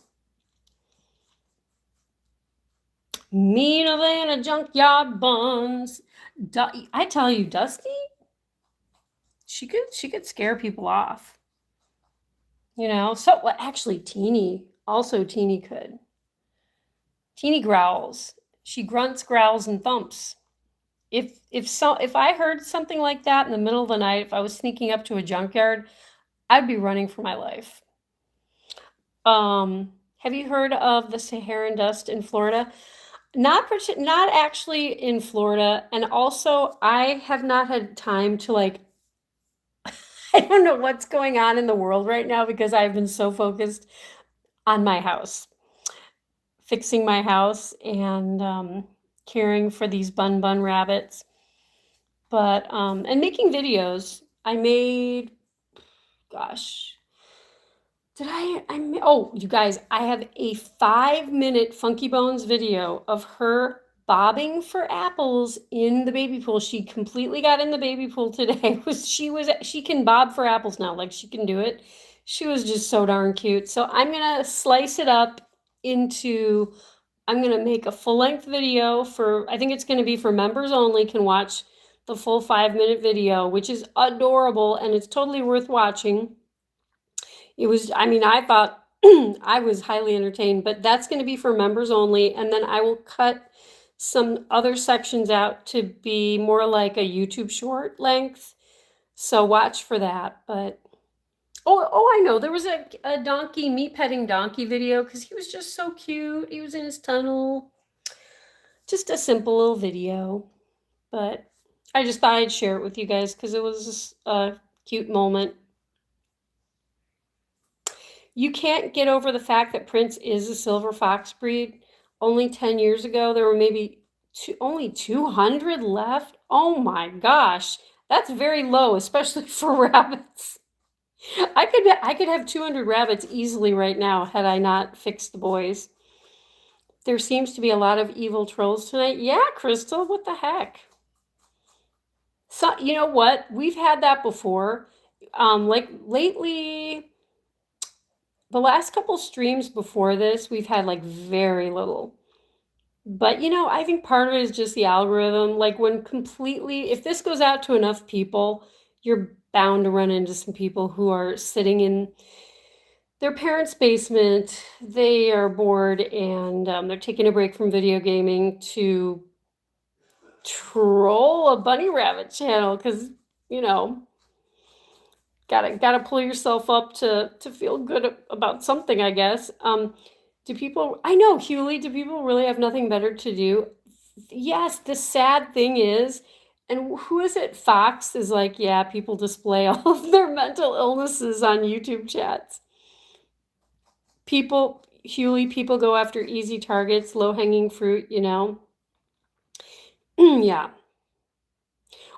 Meaner than a junkyard buns. I tell you, Dusty, she could scare people off. You know, so well, actually Teeny could. Teeny growls. She grunts, growls, and thumps. If I heard something like that in the middle of the night, if I was sneaking up to a junkyard, I'd be running for my life. Have you heard of the Saharan dust in Florida? Not actually in Florida, and also I have not had time to like I don't know what's going on in the world right now because I've been so focused on my house, fixing my house and caring for these bun rabbits. But and making videos. I made, gosh, oh, you guys, I have a 5-minute Funky Bones video of her bobbing for apples in the baby pool. She completely got in the baby pool today. She can bob for apples now, like she can do it. She was just so darn cute. So I'm gonna slice it up into, I'm gonna make a full-length video for, I think it's gonna be for members only, can watch the full 5-minute video, which is adorable and it's totally worth watching. It was, I mean, I thought I was highly entertained, but that's going to be for members only. And then I will cut some other sections out to be more like a YouTube short length. So watch for that. But, oh, I know. There was a donkey, meat petting donkey video because he was just so cute. He was in his tunnel. Just a simple little video. But I just thought I'd share it with you guys because it was just a cute moment. You can't get over the fact that Prince is a silver fox breed. Only 10 years ago, there were maybe only 200 left. Oh my gosh, that's very low, especially for rabbits. I could have 200 rabbits easily right now had I not fixed the boys. There seems to be a lot of evil trolls tonight. Yeah, Crystal, what the heck? So, you know what? We've had that before. Like lately, the last couple streams before this, we've had like very little. But you know, I think part of it is just the algorithm. Like if this goes out to enough people, you're bound to run into some people who are sitting in their parents' basement. They are bored and they're taking a break from video gaming to troll a bunny rabbit channel because, you know, gotta pull yourself up to feel good about something, I guess. Do people, I know, Hewley, do people really have nothing better to do? Yes, the sad thing is, and who is it? Fox is like, yeah, people display all of their mental illnesses on YouTube chats. Hewley, people go after easy targets, low-hanging fruit, you know? Yeah.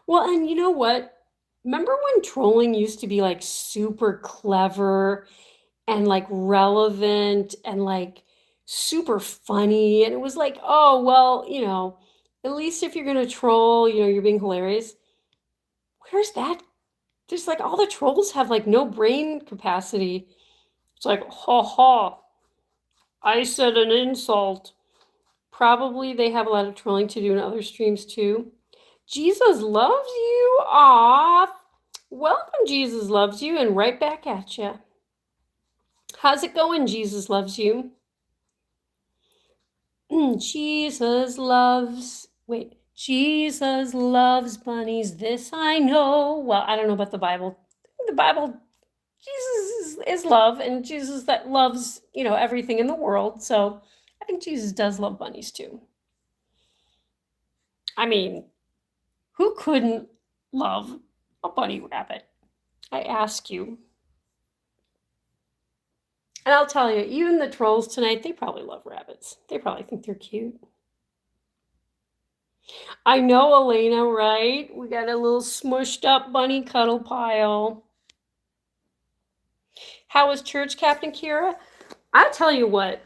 Well, and you know what? Remember when trolling used to be like super clever and like relevant and like super funny? And it was like, oh, well, you know, at least if you're going to troll, you know, you're being hilarious. Where's that? There's like all the trolls have like no brain capacity. It's like, ha ha, I said an insult. Probably they have a lot of trolling to do in other streams too. Jesus loves you. Aw. Welcome, Jesus loves you, and right back at you. How's it going, Jesus loves you? Jesus loves bunnies, this I know. Well, I don't know about the Bible. The Bible, Jesus is love, and Jesus that loves, everything in the world. So I think Jesus does love bunnies too. I mean, who couldn't love a bunny rabbit? I ask you. And I'll tell you, even the trolls tonight, they probably love rabbits. They probably think they're cute. I know, Elena, right? We got a little smushed up bunny cuddle pile. How was church, Captain Kira? I'll tell you what,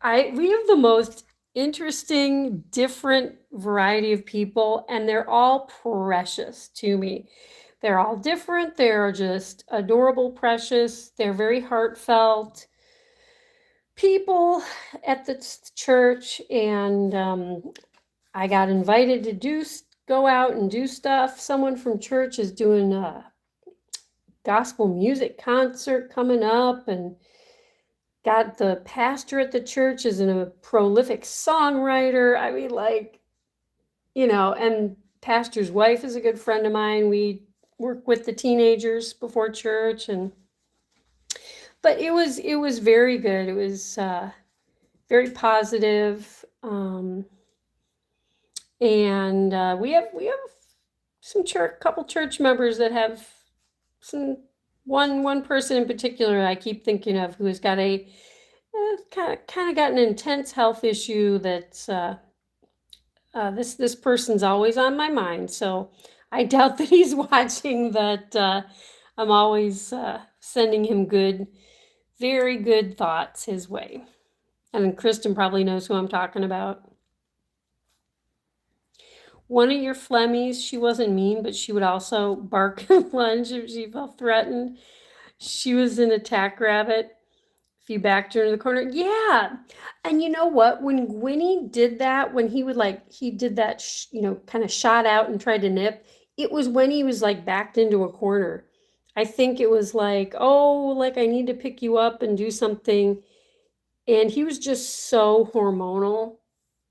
we have the most interesting, different variety of people, and they're all precious to me. They're all different. They're just adorable, precious. They're very heartfelt people at the church, and I got invited to go out and do stuff. Someone from church is doing a gospel music concert coming up, and got the pastor at the church is a prolific songwriter. I mean, and pastor's wife is a good friend of mine. We work with the teenagers before church, but it was very good. It was very positive. And we have some couple church members that have one person in particular I keep thinking of who has got a kind of got an intense health issue that's this person's always on my mind. So I doubt that he's watching that. I'm always sending him very good thoughts his way. And Kristen probably knows who I'm talking about. One of your Flemmies, she wasn't mean, but she would also bark and lunge if she felt threatened. She was an attack rabbit. If you backed her into the corner. Yeah. And you know what? When Gwynny did that, when he did that, kind of shot out and tried to nip, it was when he was backed into a corner. I think it was I need to pick you up and do something. And he was just so hormonal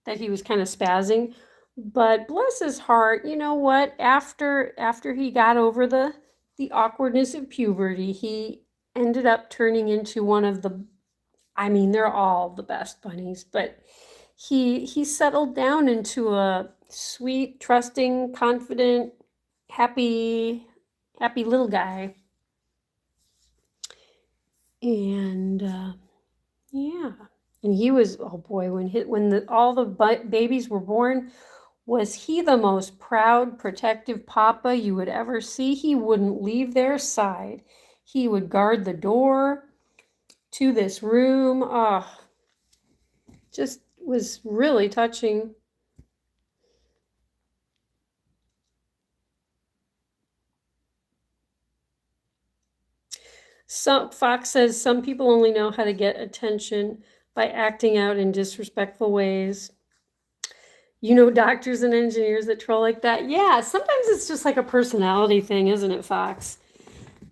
that he was kind of spazzing. But bless his heart, you know what? After he got over the awkwardness of puberty, he ended up turning into one of they're all the best bunnies, but he settled down into a sweet, trusting, confident, happy little guy. And yeah. And he was, oh boy, when all the babies were born, was he the most proud, protective papa you would ever see? He wouldn't leave their side. He would guard the door to this room. Oh, just was really touching. Fox says some people only know how to get attention by acting out in disrespectful ways. Doctors and engineers that troll like that. Yeah, sometimes it's just like a personality thing, isn't it, Fox?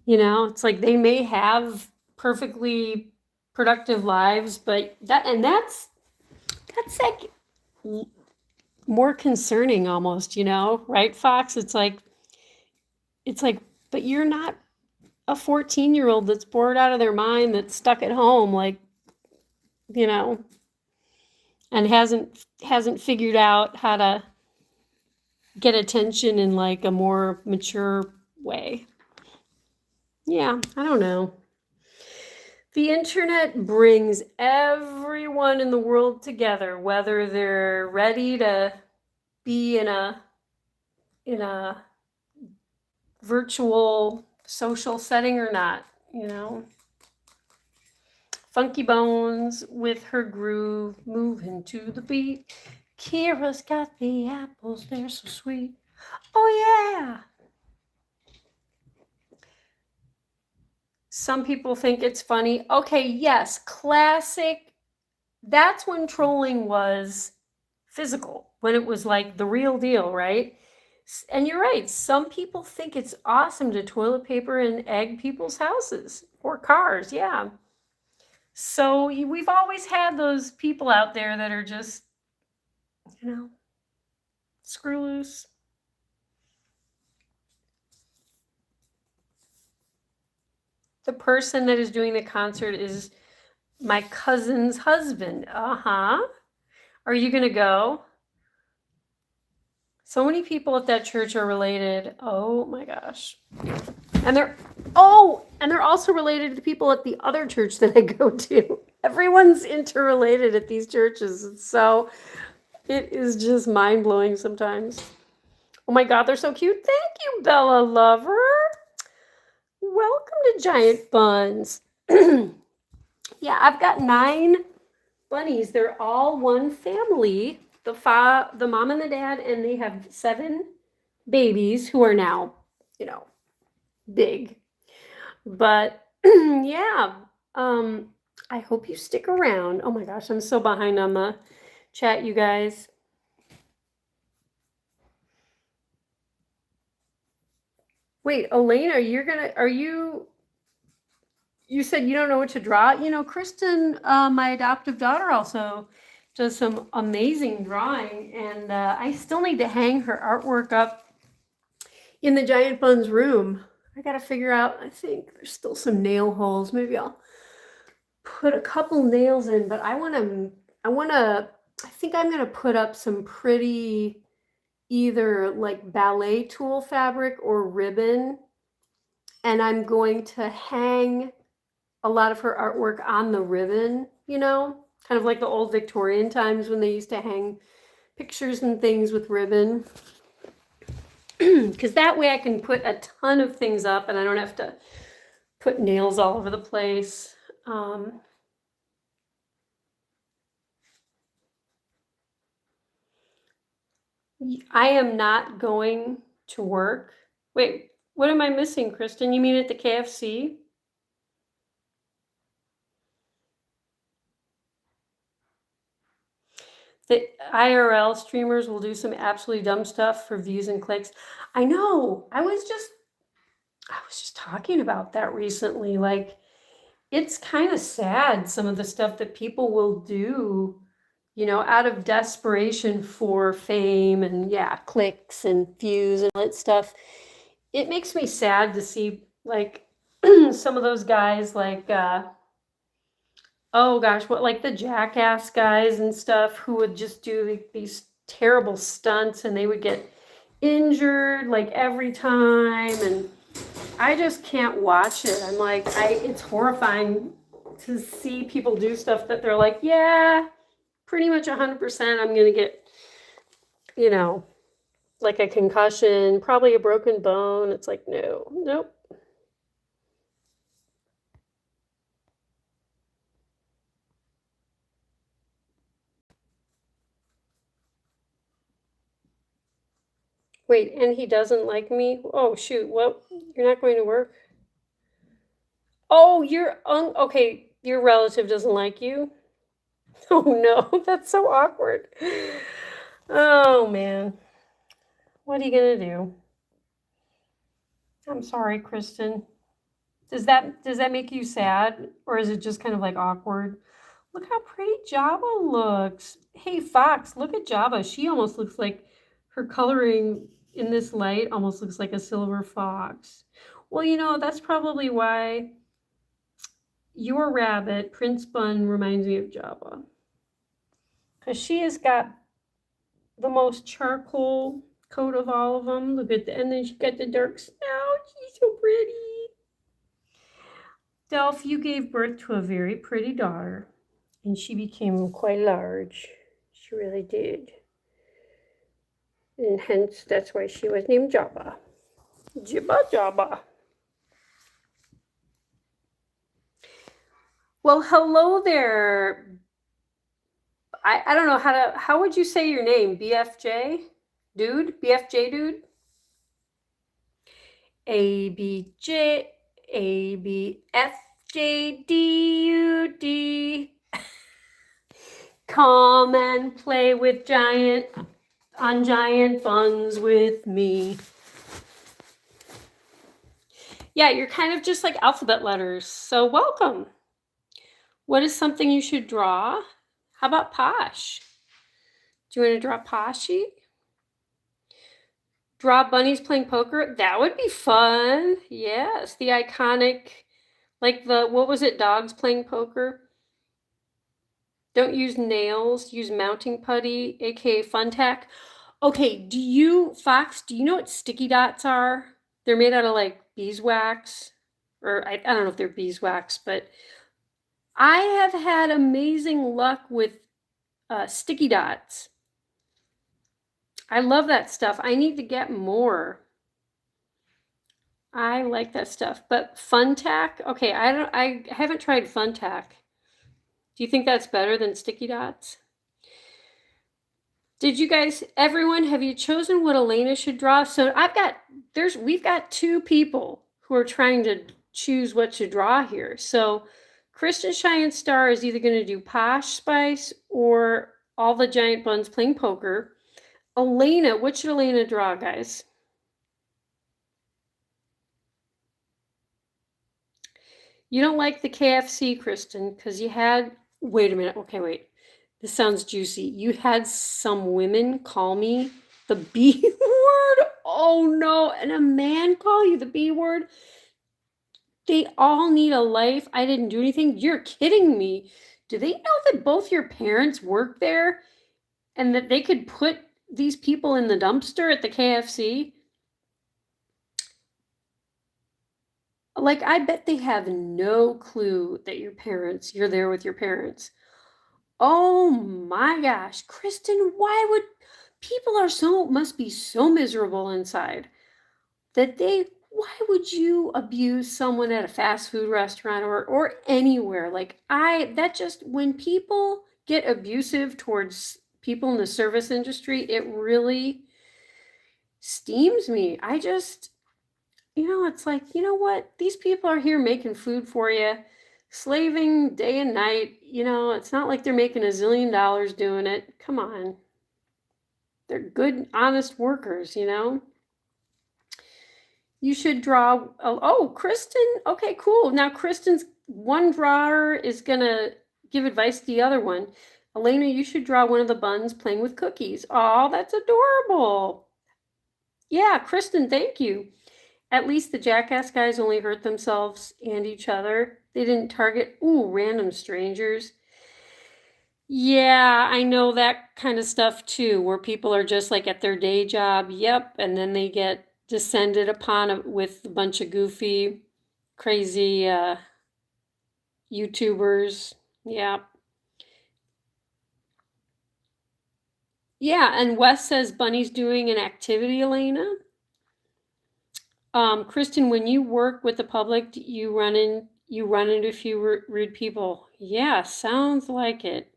It's like they may have perfectly productive lives, but that's like more concerning almost, right, Fox? It's like, but you're not a 14-year-old that's bored out of their mind, that's stuck at home, and hasn't figured out how to get attention in a more mature way. Yeah, I don't know. The internet brings everyone in the world together, whether they're ready to be in a virtual social setting or not, Funky Bones with her groove, moving to the beat. Kira's got the apples, they're so sweet. Oh yeah. Some people think it's funny. Okay, yes, classic. That's when trolling was physical, when it was the real deal, right? And you're right. Some people think it's awesome to toilet paper and egg people's houses or cars. Yeah. So we've always had those people out there that are just, screw loose. The person that is doing the concert is my cousin's husband. Uh-huh. Are you going to go? So many people at that church are related. Oh my gosh. And they're also related to people at the other church that I go to. Everyone's interrelated at these churches. So it is just mind-blowing sometimes. Oh my God, they're so cute. Thank you, Bella Lover. Welcome to Giant Buns. Yeah, I've got 9 bunnies. They're all one family. The mom and the dad, and they have 7 babies who are now, big. But yeah, I hope you stick around. Oh my gosh, I'm so behind on the chat, you guys. Wait, Elena, you said you don't know what to draw? Kristen, my adoptive daughter, also does some amazing drawing, and I still need to hang her artwork up in the Giant Buns room. I gotta figure out, I think there's still some nail holes. Maybe I'll put a couple nails in, but I think I'm gonna put up some pretty either like ballet tulle fabric or ribbon, and I'm going to hang a lot of her artwork on the ribbon, kind of like the old Victorian times when they used to hang pictures and things with ribbon. Because that way I can put a ton of things up and I don't have to put nails all over the place. I am not going to work. Wait, what am I missing, Kristen? You mean at the KFC? The IRL streamers will do some absolutely dumb stuff for views and clicks. I know. I was just talking about that recently. Like, it's kind of sad, some of the stuff that people will do, out of desperation for fame and clicks and views and all that stuff. It makes me sad to see like some of those guys like oh gosh, what, like the Jackass guys and stuff, who would just do these terrible stunts and they would get injured like every time, and I just can't watch it. I'm like, it's horrifying to see people do stuff that they're like, yeah, pretty much 100% I'm gonna get, like a concussion, probably a broken bone. It's like, no, nope. Wait, and he doesn't like me? Oh, shoot. What? You're not going to work? Oh, okay. Your relative doesn't like you? Oh, no. That's so awkward. Oh, man. What are you going to do? I'm sorry, Kristen. Does that make you sad? Or is it just kind of like awkward? Look how pretty Java looks. Hey, Fox, look at Java. She almost looks like her coloring in this light almost looks like a silver fox. Well, that's probably why your rabbit, Prince Bun, reminds me of Java. Because she has got the most charcoal coat of all of them. Look at and then she got the dark snout. She's so pretty. Delph, you gave birth to a very pretty daughter, and she became quite large. She really did. And hence, that's why she was named Jabba. Jibba Jabba. Well, hello there. I don't know how would you say your name? BFJ? Dude? BFJ dude? ABJ, ABFJDUD. Come and play with Giant. on giant buns with me. Yeah, you're kind of just like alphabet letters. So welcome. What is something you should draw? How about Posh? Do you want to draw Poshy? Draw bunnies playing poker? That would be fun. Yes, the iconic, like what was it, dogs playing poker? Don't use nails, use mounting putty, aka fun tack. Okay, Fox, do you know what sticky dots are? They're made out of like beeswax, or I don't know if they're beeswax, but I have had amazing luck with sticky dots. I love that stuff. I need to get more. I like that stuff. But fun tack? Okay, I haven't tried fun tack. Do you think that's better than sticky dots? Did you guys, everyone, have you chosen what Elena should draw? So we've got two people who are trying to choose what to draw here. So Kristen Cheyenne Star is either going to do Posh Spice or all the giant buns playing poker. Elena, what should Elena draw, guys? You don't like the KFC, Kristen, because you had, wait a minute, okay, wait. This sounds juicy. You had some women call me the B word? Oh no, and a man call you the B word? They all need a life. I didn't do anything. You're kidding me. Do they know that both your parents work there and that they could put these people in the dumpster at the KFC? Like, I bet they have no clue that you're there with your parents. Oh my gosh, Kristen, must be so miserable inside that why would you abuse someone at a fast food restaurant or anywhere? When people get abusive towards people in the service industry, it really steams me. It's like, you know what? These people are here making food for you, slaving day and night. It's not like they're making $1 zillion doing it. Come on. They're good, honest workers, You should draw. Oh, Kristen. Okay, cool. Now, Kristen's one drawer is going to give advice to the other one. Elena, you should draw one of the buns playing with cookies. Oh, that's adorable. Yeah, Kristen, thank you. At least the jackass guys only hurt themselves and each other. They didn't target, random strangers. Yeah, I know that kind of stuff too, where people are just like at their day job, yep, and then they get descended upon with a bunch of goofy, crazy YouTubers. Yeah. Yeah, and Wes says Bunny's doing an activity, Elena. Kristen, when you work with the public, you run into a few rude people. Yeah, sounds like it.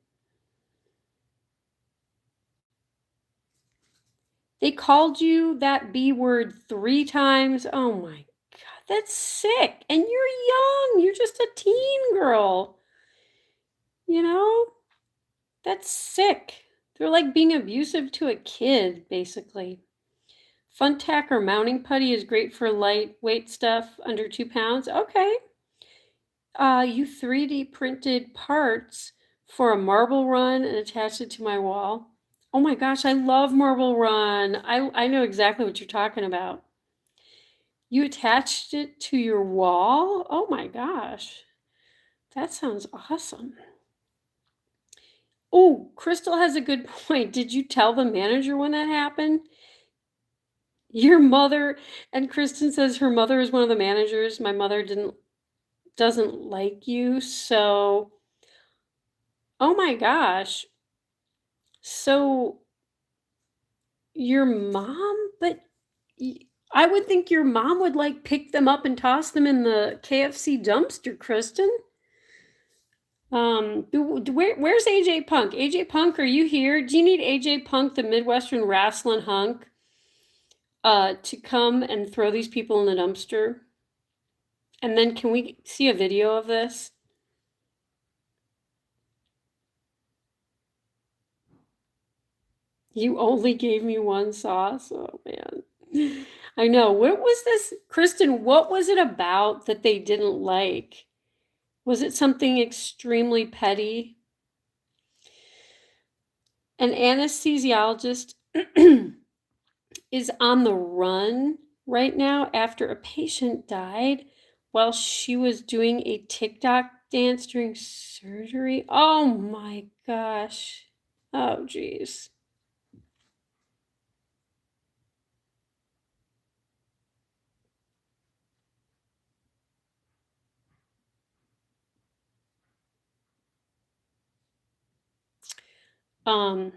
They called you that B word 3 times. Oh my God, that's sick. And you're young. You're just a teen girl. That's sick. They're like being abusive to a kid, basically. Fun tack or mounting putty is great for lightweight stuff under 2 pounds. Okay. You 3D printed parts for a marble run and attached it to my wall. Oh my gosh, I love Marble Run. I know exactly what you're talking about. You attached it to your wall? Oh my gosh. That sounds awesome. Oh, Crystal has a good point. Did you tell the manager when that happened? Your mother, and Kristen says her mother is one of the managers. My mother doesn't like you, so oh my gosh. So your mom, but I would think your mom would like pick them up and toss them in the KFC dumpster, Kristen. Where's AJ Punk? AJ Punk, are you here? Do you need AJ Punk, the Midwestern wrestling hunk, to come and throw these people in the dumpster? And then can we see a video of this? You only gave me one sauce? Oh man. I know. What was this? Kristen, what was it about that they didn't like? Was it something extremely petty? An anesthesiologist is on the run right now after a patient died while she was doing a TikTok dance during surgery. Oh my gosh. Oh geez. Um,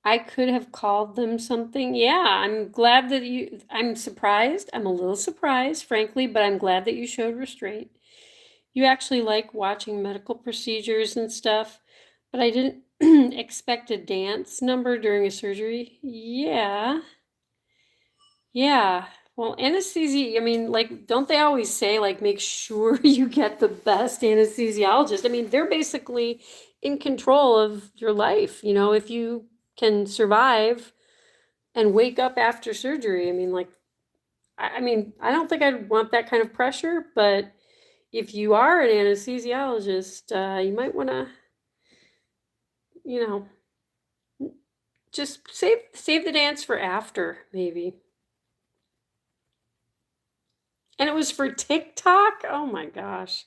I could have called them something. Yeah, I'm glad that I'm surprised. I'm a little surprised, frankly, but I'm glad that you showed restraint. You actually like watching medical procedures and stuff, but I didn't expect a dance number during a surgery. Yeah. Yeah. Well, anesthesia, I mean, like, don't they always say, like, make sure you get the best anesthesiologist? I mean, they're basically in control of your life. If you can survive and wake up after surgery. I mean, like, I mean, I don't think I'd want that kind of pressure, but if you are an anesthesiologist, you might want to, you know, just save the dance for after, maybe. And it was for TikTok? Oh my gosh.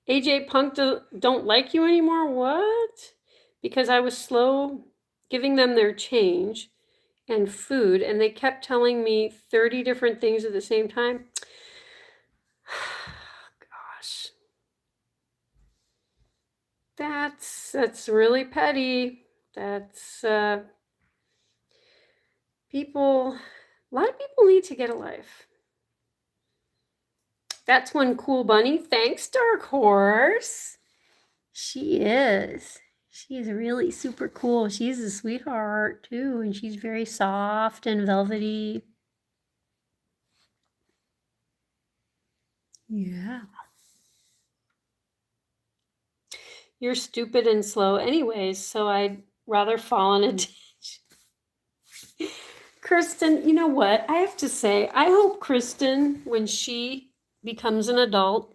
AJ Punk don't like you anymore? What? Because I was slow giving them their change and food, and they kept telling me 30 different things at the same time. Gosh. That's really petty. That's people, a lot of people need to get a life. That's one cool bunny. Thanks, Dark Horse. She is. She is really super cool. She's a sweetheart too, and she's very soft and velvety. Yeah. You're stupid and slow anyways, so I'd rather fall in a ditch. Kristen, you know what? I have to say, I hope Kristen, when she becomes an adult,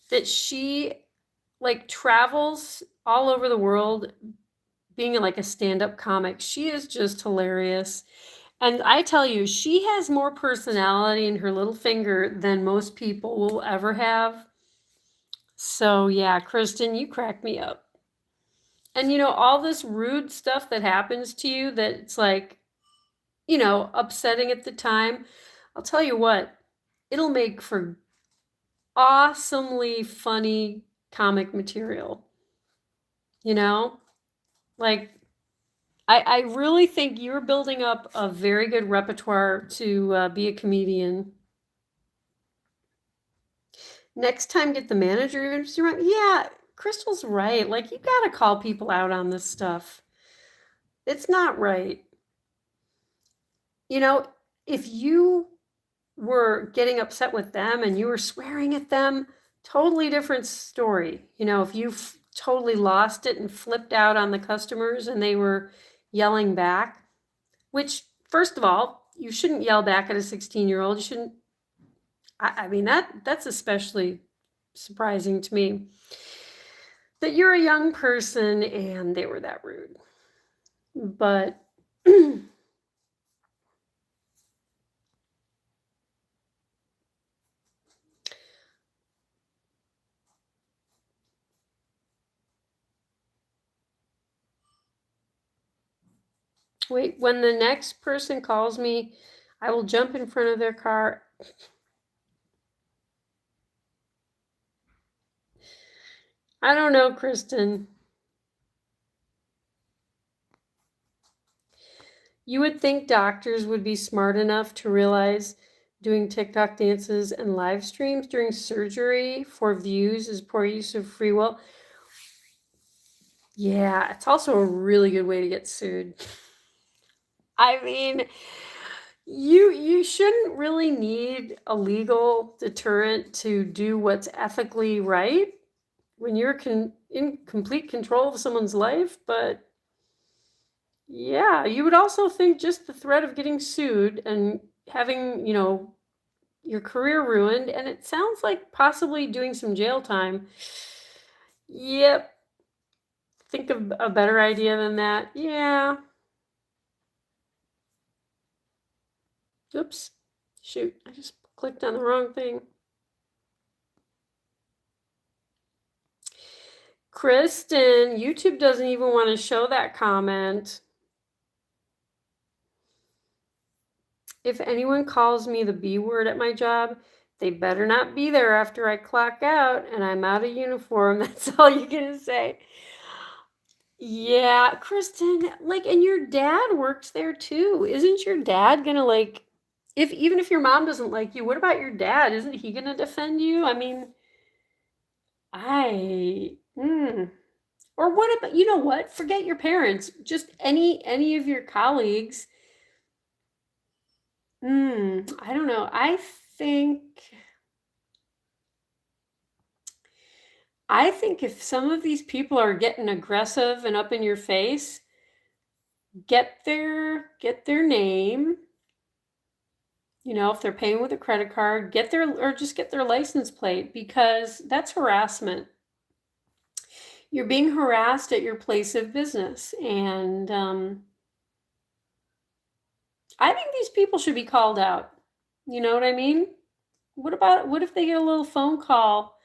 that she like travels all over the world being like a stand-up comic. She is just hilarious. And I tell you, she has more personality in her little finger than most people will ever have. So yeah, Kristen, you crack me up. And all this rude stuff that happens to you that it's like, upsetting at the time. I'll tell you what, it'll make for awesomely funny comic material. Like I really think you're building up a very good repertoire to be a comedian. Next time, get the manager. Yeah, Crystal's right. Like, you got to call people out on this stuff. It's not right. If you were getting upset with them and you were swearing at them, totally different story. If you totally lost it and flipped out on the customers and they were yelling back, which, first of all, you shouldn't yell back at a 16-year-old. You shouldn't. I mean, that's especially surprising to me that you're a young person and they were that rude. But wait, when the next person calls me, I will jump in front of their car. I don't know, Kristen. You would think doctors would be smart enough to realize doing TikTok dances and live streams during surgery for views is poor use of free will. Yeah, it's also a really good way to get sued. I mean, you shouldn't really need a legal deterrent to do what's ethically right when you're in complete control of someone's life, but yeah, you would also think just the threat of getting sued and having, your career ruined, and it sounds like possibly doing some jail time. Yep. Think of a better idea than that. Yeah. Oops. Shoot. I just clicked on the wrong thing. Kristen, YouTube doesn't even want to show that comment. If anyone calls me the B word at my job, they better not be there after I clock out and I'm out of uniform. That's all you're going to say. Yeah, Kristen, and your dad works there too. Isn't your dad gonna even if your mom doesn't like you, what about your dad? Isn't he gonna defend you? I mean, or what about, you know what? Forget your parents. Just any of your colleagues. I don't know. I think if some of these people are getting aggressive and up in your face, get their name. If they're paying with a credit card, just get their license plate, because that's harassment. You're being harassed at your place of business, and I think these people should be called out. You know what I mean? What if they get a little phone call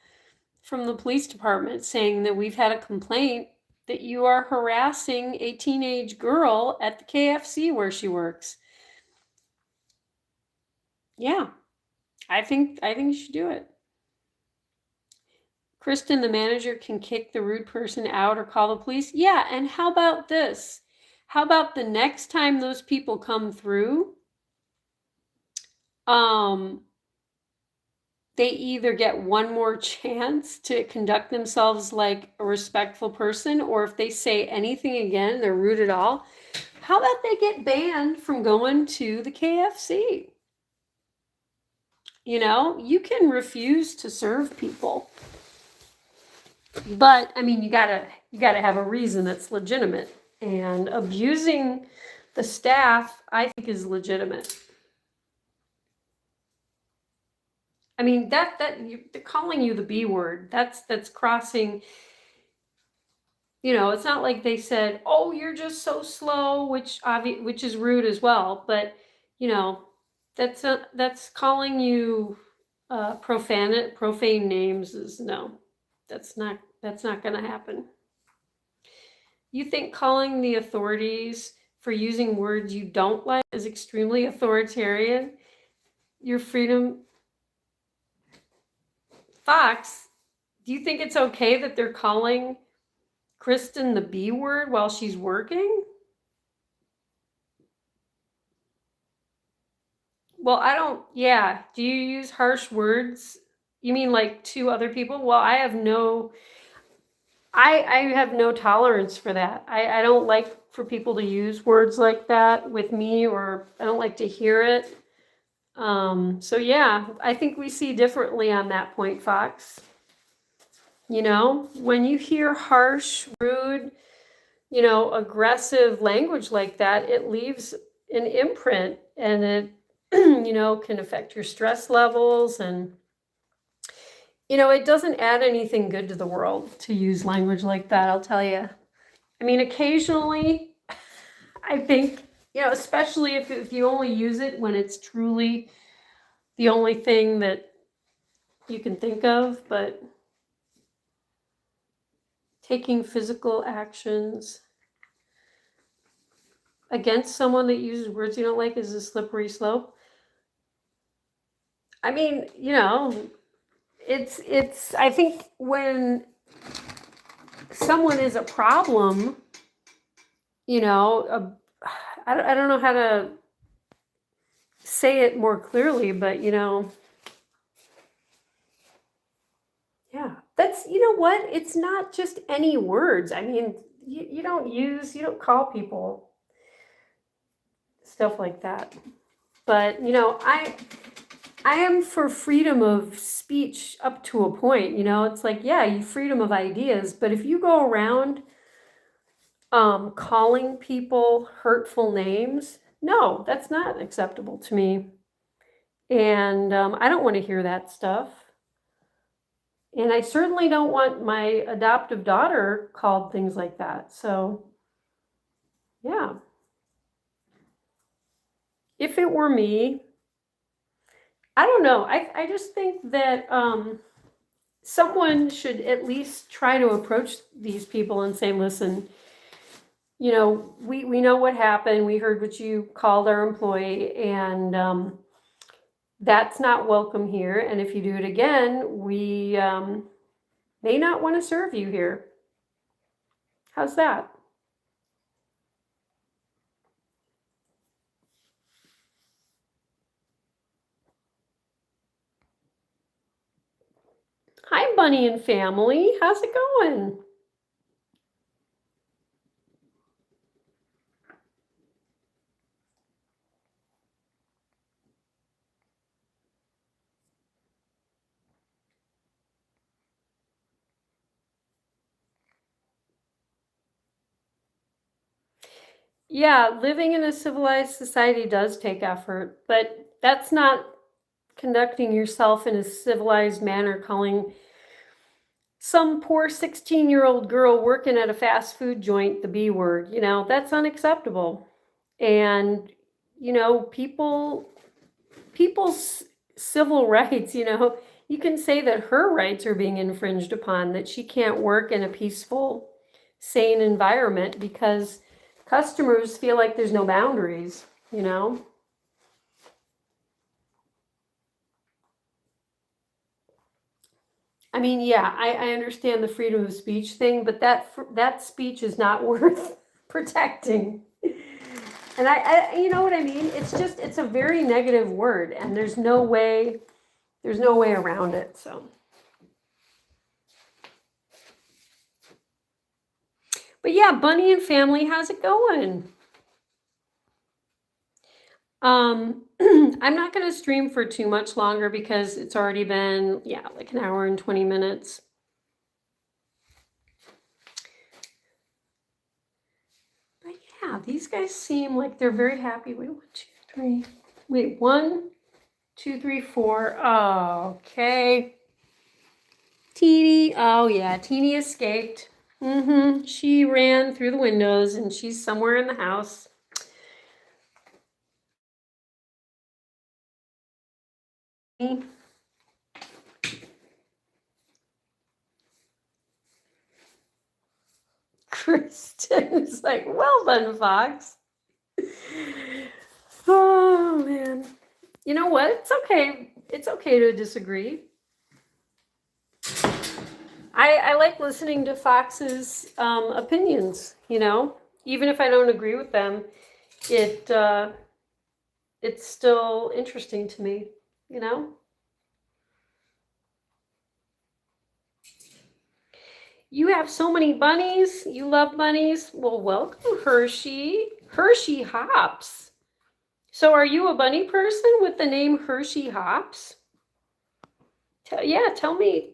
from the police department saying that we've had a complaint that you are harassing a teenage girl at the KFC where she works? Yeah, I think you should do it. Kristen, the manager can kick the rude person out or call the police. Yeah, and how about this? How about the next time those people come through, they either get one more chance to conduct themselves like a respectful person, or if they say anything again, they're rude at all, how about they get banned from going to the KFC? You can refuse to serve people. But I mean, you gotta have a reason that's legitimate, and abusing the staff, I think, is legitimate. I mean, they're calling you the B word. That's crossing. It's not like they said, "Oh, you're just so slow," which is rude as well. But that's calling you profane names is no. That's not going to happen. You think calling the authorities for using words you don't like is extremely authoritarian? Your freedom. Fox, do you think it's okay that they're calling Kristen the B word while she's working? Well, I don't, yeah. Do you use harsh words? You mean like to other people? Well, I have no tolerance for that. I don't like for people to use words like that with me, or I don't like to hear it. So yeah, I think we see differently on that point, Fox. When you hear harsh, rude, aggressive language like that, it leaves an imprint, and it, can affect your stress levels, and it doesn't add anything good to the world to use language like that, I'll tell you. I mean, occasionally, I think, especially if you only use it when it's truly the only thing that you can think of, but taking physical actions against someone that uses words you don't like is a slippery slope. I mean, it's I think when someone is a problem, I don't know how to say it more clearly, but yeah, that's, what, it's not just any words. I mean, you don't call people stuff like that. But I am for freedom of speech up to a point, it's like, yeah, you freedom of ideas, but if you go around calling people hurtful names, no, that's not acceptable to me. And I don't want to hear that stuff. And I certainly don't want my adoptive daughter called things like that. So, yeah. If it were me, I don't know. I just think that someone should at least try to approach these people and say, listen, we know what happened. We heard what you called our employee, and that's not welcome here. And if you do it again, we may not want to serve you here. How's that? Hi, Bunny and family. How's it going? Yeah, living in a civilized society does take effort, but that's not conducting yourself in a civilized manner, calling some poor 16-year-old girl working at a fast food joint the B word. That's unacceptable. And, people's civil rights, you can say that her rights are being infringed upon, that she can't work in a peaceful, sane environment because customers feel like there's no boundaries, I mean, yeah, I understand the freedom of speech thing, but that speech is not worth protecting. And you know what I mean? It's a very negative word, and there's no way around it. So, but yeah, Bunny and family, how's it going? I'm not going to stream for too much longer because it's already been, like an hour and 20 minutes. But yeah, these guys seem like they're very happy. Wait, 1, 2, 3. Wait, 1, 2, 3, 4. Oh, okay. Teeny. Oh, yeah. Teeny escaped. She ran through the windows and she's somewhere in the house. Kristen is like, well done, Fox. Oh, man. You know what? It's okay. It's okay to disagree. I like listening to Fox's opinions, even if I don't agree with them, it's still interesting to me, You have so many bunnies. You love bunnies. Well, welcome, Hershey. Hershey Hops. So are you a bunny person with the name Hershey Hops? Tell me,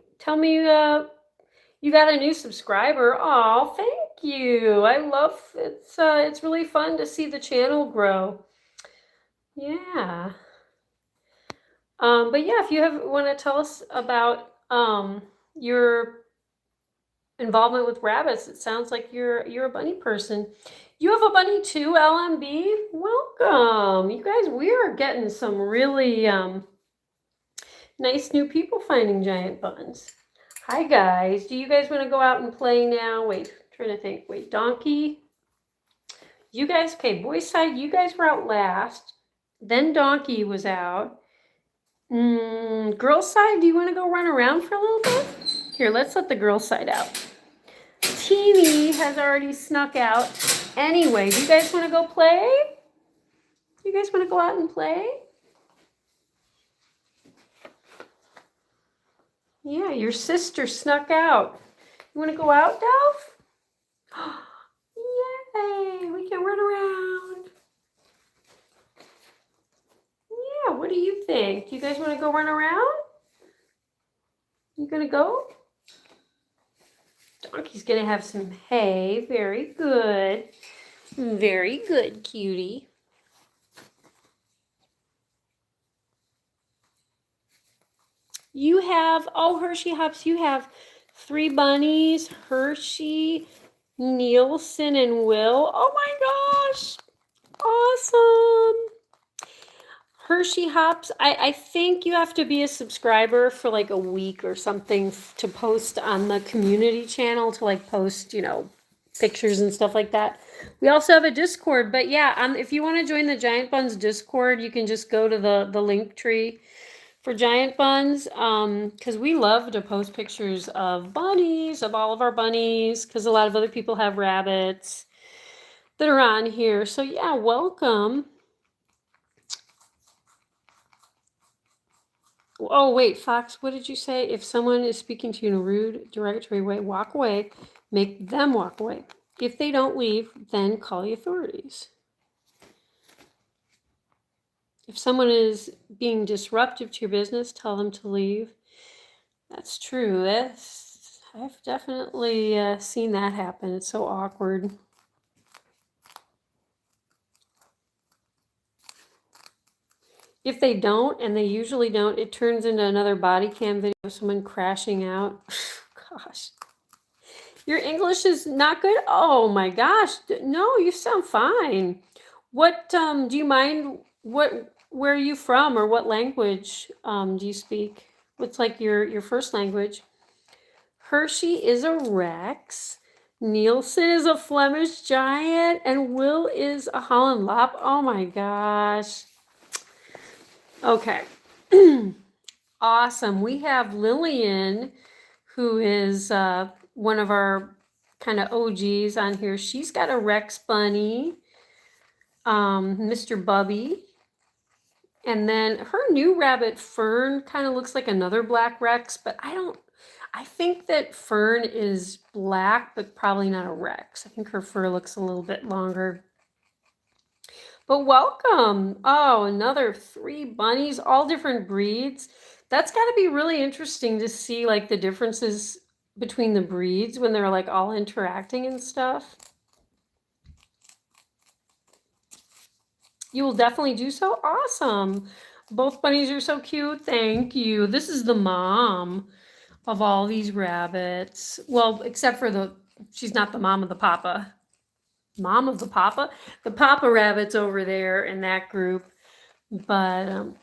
you got a new subscriber. Oh, thank you. I love it's really fun to see the channel grow. Yeah. But yeah, if you want to tell us about your involvement with rabbits, it sounds like you're a bunny person. You have a bunny too, LMB? Welcome. You guys, we are getting some really nice new people finding giant buns. Hi guys. Do you guys want to go out and play now? Wait, trying to think. Wait, Donkey. You guys, okay, boys side, you guys were out last. Then Donkey was out. Girls side, do you want to go run around for a little bit? Here, let's let the girls side out. Teeny has already snuck out. Anyway, do you guys want to go play? You guys want to go out and play? Yeah, your sister snuck out. You want to go out, Delph? Yay, we can run around. Yeah, What do you think? You guys want to go run around? You gonna go? Donkey's gonna have some hay. Very good. Very good, cutie. You have, oh, Hershey Hops, you have 3 bunnies, Hershey, Nielsen, and Will. Oh my gosh. Awesome. Hershey Hops, I think you have to be a subscriber for like a week or something to post on the community channel, to like post, pictures and stuff like that. We also have a Discord, but yeah, if you want to join the Giant Buns Discord, you can just go to the link tree for Giant Buns, because we love to post pictures of bunnies, of all of our bunnies, because a lot of other people have rabbits that are on here. So yeah, welcome. Oh, wait, Fox, what did you say? If someone is speaking to you in a rude, derogatory way, walk away. Make them walk away. If they don't leave, then call the authorities. If someone is being disruptive to your business, tell them to leave. That's true. I've definitely seen that happen. It's so awkward. If they don't, and they usually don't, it turns into another body cam video of someone crashing out. Gosh. Your English is not good? Oh my gosh. No, you sound fine. What, do you mind, where are you from, or what language do you speak? What's like your first language? Hershey is a Rex. Nielsen is a Flemish Giant, and Will is a Holland Lop. Oh my gosh. Okay. Awesome. We have Lillian, who is one of our kind of OGs on here. She's got a Rex bunny, Mr. Bubby. And then her new rabbit, Fern, kind of looks like another black Rex, but I think that Fern is black, but probably not a Rex. I think her fur looks a little bit longer. But welcome. Oh, another 3 bunnies, all different breeds. That's got to be really interesting to see like the differences between the breeds when they're like all interacting and stuff. You will definitely do so. Awesome. Both bunnies are so cute. Thank you. This is the mom of all these rabbits. Well, except for she's not the mom of the papa. Mom of the papa? The papa rabbit's over there in that group. But,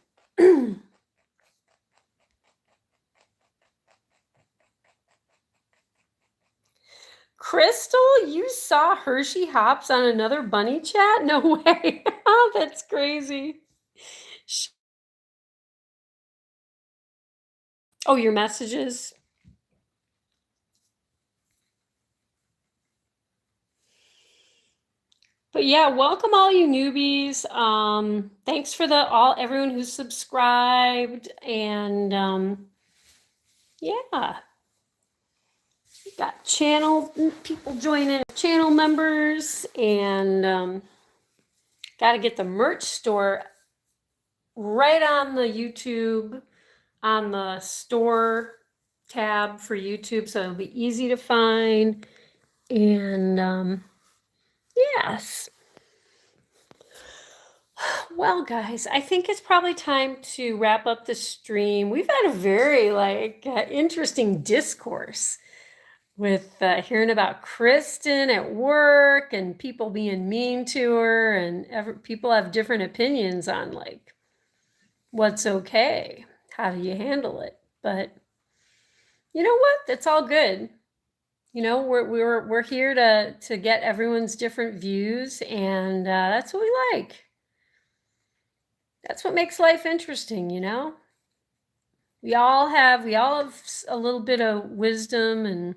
Crystal, you saw Hershey Hops on another bunny chat? No way. Oh, that's crazy. Oh, your messages? But yeah, welcome all you newbies. Thanks for everyone who's subscribed, and yeah. Got people joining, channel members, and got to get the merch store right on the YouTube, on the store tab for YouTube, so it'll be easy to find. And yes. Well, guys, I think it's probably time to wrap up the stream. We've had a very interesting discourse with hearing about Kristen at work and people being mean to her, and people have different opinions on like what's okay, how do you handle it. But you know what? That's all good. We're here to get everyone's different views, and that's what we like. That's what makes life interesting, We all have a little bit of wisdom and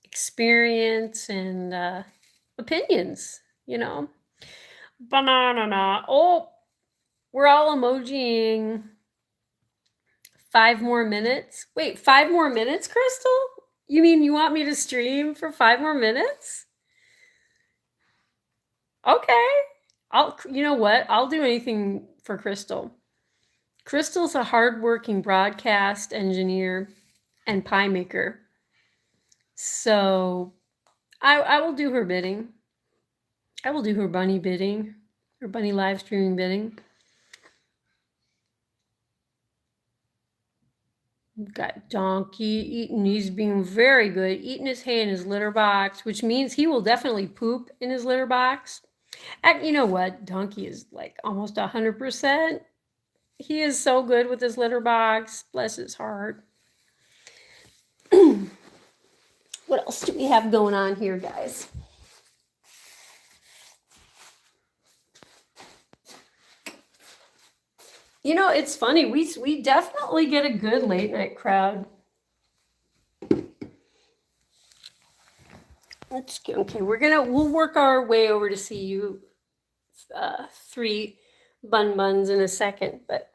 experience and opinions, Banana. Oh, we're all emojiing 5 more minutes. Wait, 5 more minutes, Crystal? You mean you want me to stream for 5 more minutes? Okay. You know what? I'll do anything for Crystal. Crystal's a hardworking broadcast engineer and pie maker. So I will do her bidding. I will do her bunny bidding, her bunny live streaming bidding. We've got Donkey eating. He's being very good, eating his hay in his litter box, which means he will definitely poop in his litter box. And you know what? Donkey is like almost 100%. He is so good with his litter box. Bless his heart. What else do we have going on here, guys? You know, it's funny. We definitely get a good late night crowd. Let's go. Okay, we'll work our way over to see you 3 buns in a second, but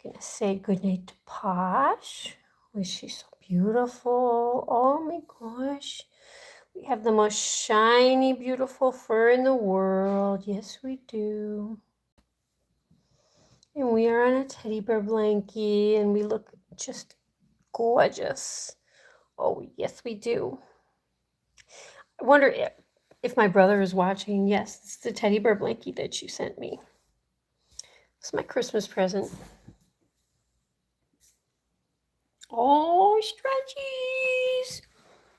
I'm gonna say goodnight to Posh. Oh, is she so beautiful? Oh my gosh. We have the most shiny, beautiful fur in the world. Yes, we do. And we are on a teddy bear blankie, and we look just gorgeous. Oh, yes, we do. I wonder if my brother is watching. Yes, it's the teddy bear blankie that you sent me. It's my Christmas present. Oh, stretchies!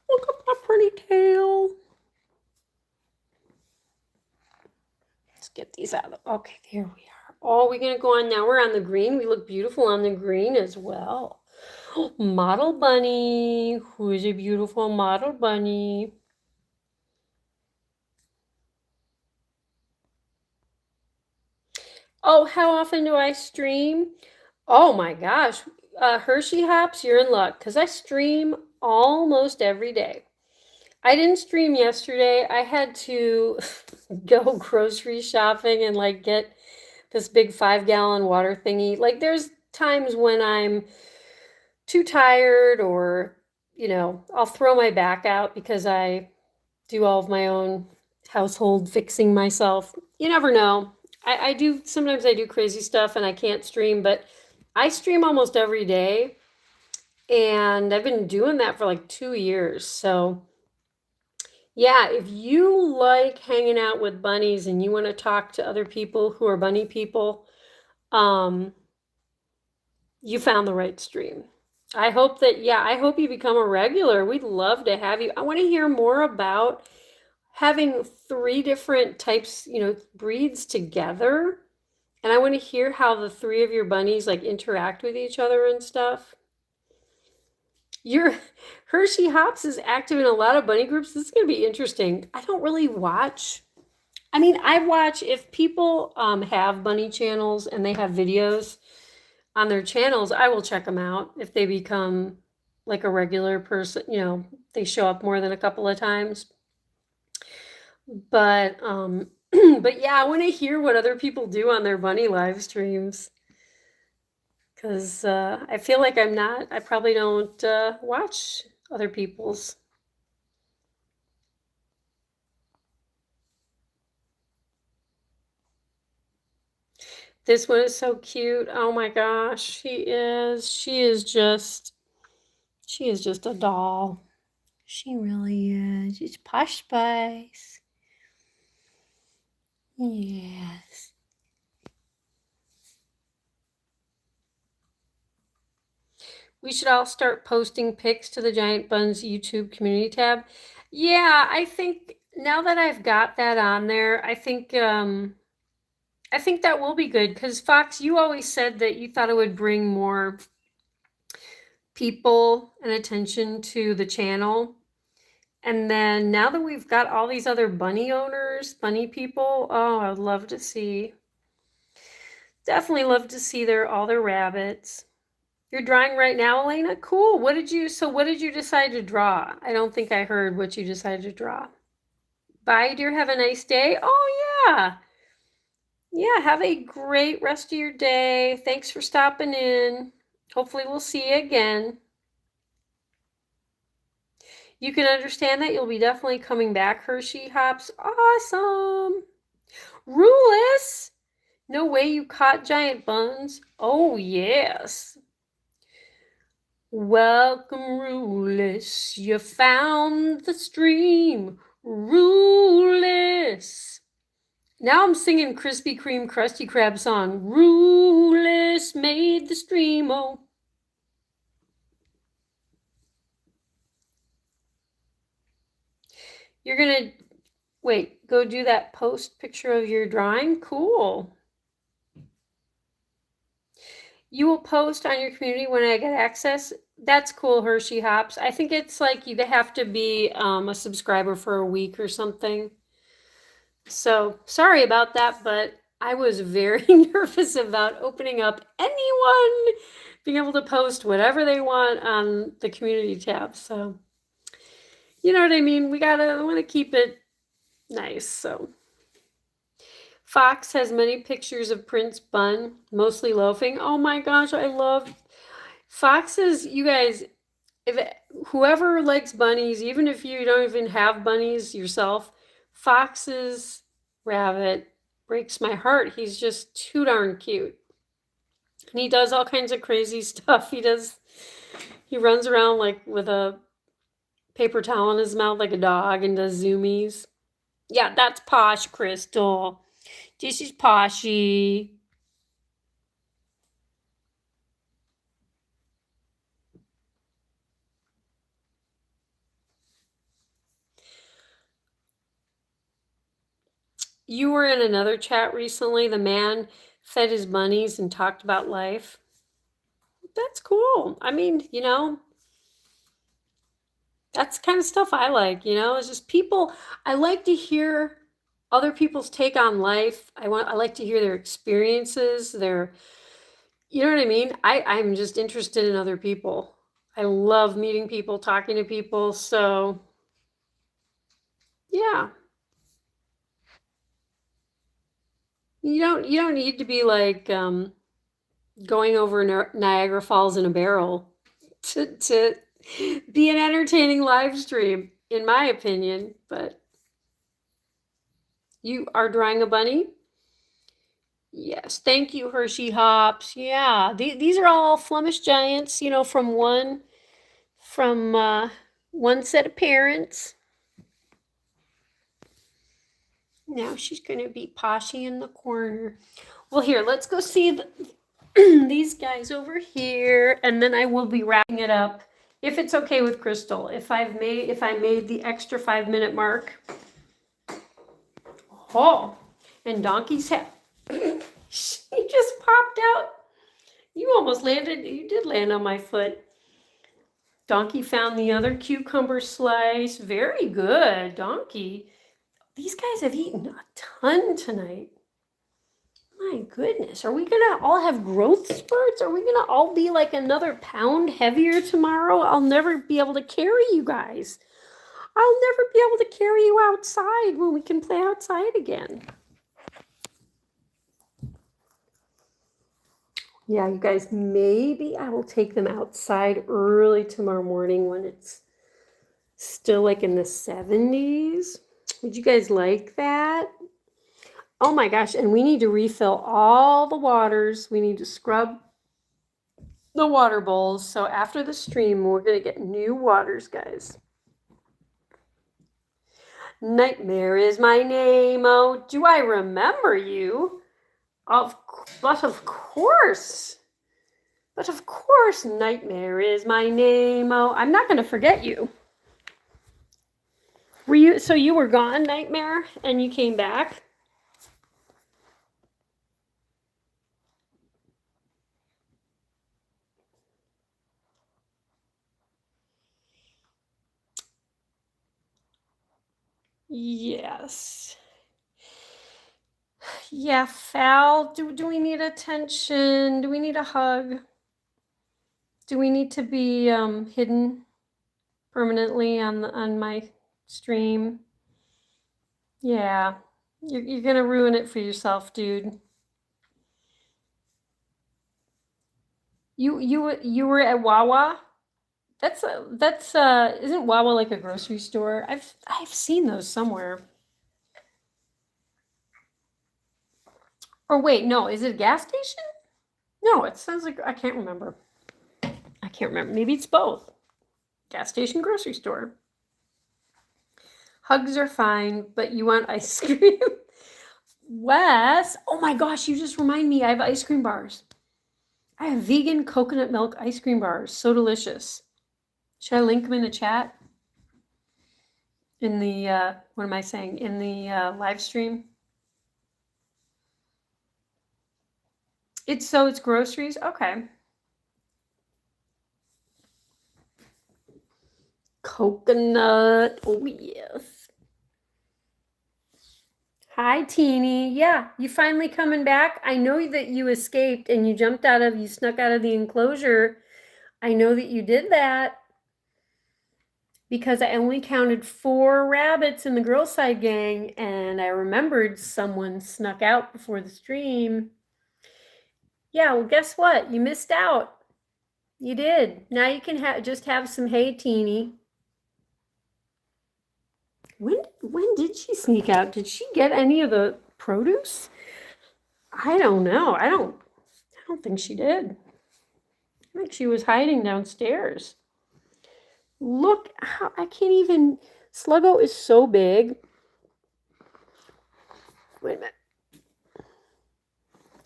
Look at my pretty tail. Let's get these out of the... Okay, there we are. Oh, we're going to go on now. We're on the green. We look beautiful on the green as well. Model bunny. Who is a beautiful model bunny? Oh, how often do I stream? Oh my gosh. Hershey Hops, you're in luck because I stream almost every day. I didn't stream yesterday. I had to go grocery shopping and like get this big 5-gallon water thingy. Like there's times when I'm too tired or, you know, I'll throw my back out because I do all of my own household fixing myself. You never know. I do, sometimes I do crazy stuff and I can't stream, but I stream almost every day. And I've been doing that for like 2 years. So yeah, if you like hanging out with bunnies and you want to talk to other people who are bunny people, you found the right stream. I hope you become a regular. We'd love to have you. I want to hear more about having 3 different types, you know, breeds together. And I want to hear how the 3 of your bunnies like interact with each other and stuff. Your Hershey Hops is active in a lot of bunny groups. This is going to be interesting. I don't really watch. I mean, I watch if people have bunny channels and they have videos on their channels, I will check them out if they become like a regular person, you know, they show up more than a couple of times. But but yeah, I want to hear what other people do on their bunny live streams. Because I feel like I probably don't watch other people's. This one is so cute. Oh my gosh, she is just a doll. She really is. It's Posh Spice. Yes. We should all start posting pics to the Giant Buns YouTube community tab. Yeah, I think now that I've got that on there, I think that will be good because Fox, you always said that you thought it would bring more people and attention to the channel. And then now that we've got all these other bunny owners, bunny people, oh, I would love to see. Definitely love to see all their rabbits. You're drawing right now, Elena? Cool. What did you decide to draw? I don't think I heard what you decided to draw. Bye, dear. Have a nice day. Oh, yeah. Yeah, have a great rest of your day. Thanks for stopping in. Hopefully we'll see you again. You can understand that you'll be definitely coming back, Hershey Hops. Awesome. Rulis, No way you caught giant buns? Oh, yes. Welcome, Rulus. You found the stream. Rulus. Now I'm singing Krispy Kreme Krusty Krab song. Rulus made the stream. Oh. You're gonna, wait, go do that post picture of your drawing? Cool. You will post on your community when I get access. That's cool, Hershey Hops. I think it's like you have to be a subscriber for a week or something. So sorry about that, but I was very nervous about opening up anyone being able to post whatever they want on the community tab. So you know what I mean? We want to keep it nice. So Fox has many pictures of Prince Bun, mostly loafing. Oh my gosh, I love Foxes. You guys, whoever likes bunnies, even if you don't even have bunnies yourself, Fox's rabbit breaks my heart. He's just too darn cute. And he does all kinds of crazy stuff. He runs around like with a paper towel in his mouth like a dog and does zoomies. Yeah, that's Posh Crystal. This is Poshy. You were in another chat recently. The man fed his bunnies and talked about life. That's cool. I mean, that's kind of stuff I like, it's just people. I like to hear other people's take on life. I like to hear their experiences, you know what I mean? I'm just interested in other people. I love meeting people, talking to people. So yeah. You don't need to be like going over Niagara Falls in a barrel to be an entertaining live stream, in my opinion. But you are drawing a bunny? Yes, thank you, Hershey Hops. Yeah, these are all Flemish giants, from one set of parents. Now she's going to be Poshy in the corner. Well, here, let's go see these guys over here, and then I will be wrapping it up. If it's okay with Crystal, if I made the extra 5-minute mark. Oh, and Donkey's hat. She just popped out. You did land on my foot. Donkey found the other cucumber slice. Very good, Donkey. These guys have eaten a ton tonight. My goodness, are we gonna all have growth spurts? Are we gonna all be like another pound heavier tomorrow? I'll never be able to carry you guys. I'll never be able to carry you outside when we can play outside again. Yeah, you guys, maybe I will take them outside early tomorrow morning when it's still like in the 70s. Would you guys like that? Oh my gosh, and we need to refill all the waters. We need to scrub the water bowls. So after the stream, we're going to get new waters, guys. Nightmare is my name. Oh, do I remember you? But of course. But of course, Nightmare is my name. Oh, I'm not going to forget you. So you were gone, Nightmare, and you came back? Yes. Yeah, Fal, do we need attention? Do we need a hug? Do we need to be hidden permanently on my stream? Yeah, you're gonna ruin it for yourself, dude. You were at Wawa? That's isn't Wawa like a grocery store? I've seen those somewhere. Or wait, no, is it a gas station? No, it sounds like, I can't remember. I can't remember. Maybe it's both. Gas station, grocery store. Hugs are fine, but you want ice cream? Wes, oh my gosh, you just remind me, I have ice cream bars. I have vegan coconut milk ice cream bars. So delicious. Should I link them in the chat? In the, what am I saying? In the live stream? It's groceries? Okay. Coconut. Oh, yes. Hi, Teeny. Yeah, you finally coming back? I know that you escaped and you snuck out of the enclosure. I know that you did that because I only counted 4 rabbits in the girl side gang, and I remembered someone snuck out before the stream. Yeah, well, guess what? You missed out. You did. Now you can just have some hay, Teeny. When did she sneak out? Did she get any of the produce? I don't know. I don't think she did. I think she was hiding downstairs. Look how I can't even. Sluggo is so big. Wait a minute.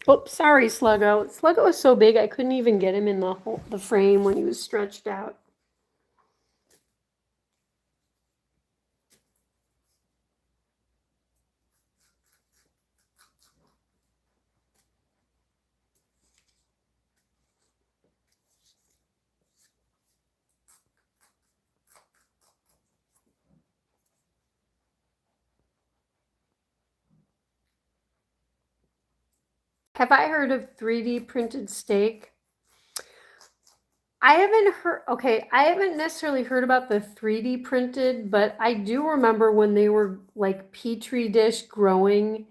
Oh, sorry, Sluggo. Sluggo is so big I couldn't even get him in the frame when he was stretched out. Have I heard of 3D printed steak? I haven't necessarily heard about the 3D printed, but I do remember when they were like petri dish growing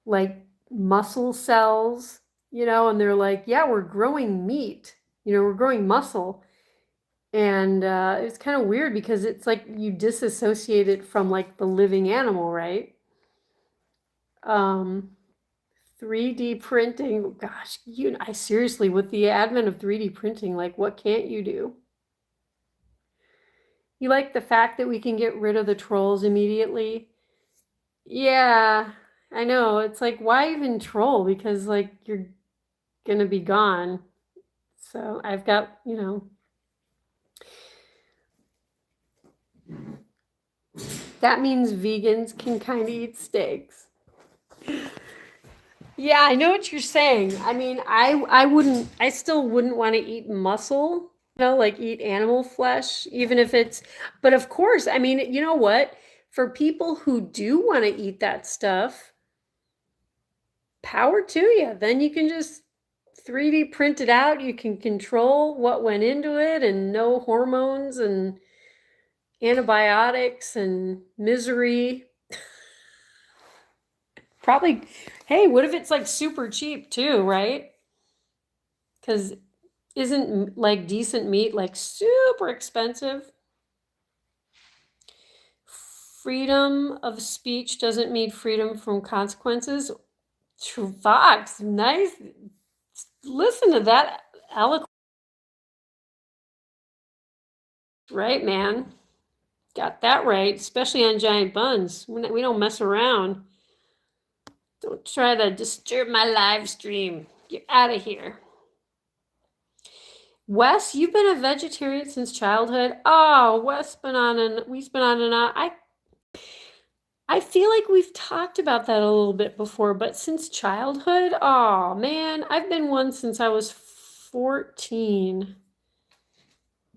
like muscle cells, and they're like, yeah, we're growing meat, we're growing muscle. And it's kind of weird because it's like you disassociate it from like the living animal, right? 3D printing, gosh, I seriously, with the advent of 3D printing, like what can't you do? You like the fact that we can get rid of the trolls immediately? Yeah, I know. It's like, why even troll? Because like you're gonna be gone. So I've got, that means vegans can kind of eat steaks. Yeah, I know what you're saying. I mean, I still wouldn't want to eat muscle, like eat animal flesh, even if but of course, I mean, you know what? For people who do want to eat that stuff, power to you. Then you can just 3D print it out. You can control what went into it and no hormones and antibiotics and misery. Probably, hey, what if it's like super cheap too, right? Because isn't like decent meat like super expensive? Freedom of speech doesn't mean freedom from consequences. True Fox, nice. Listen to that eloquence, right, man? Got that right, especially on giant buns. We don't mess around. Don't try to disturb my live stream. Get out of here. Wes, you've been a vegetarian since childhood. Oh, Wes been on and on. I feel like we've talked about that a little bit before, but since childhood, oh man, I've been one since I was 14.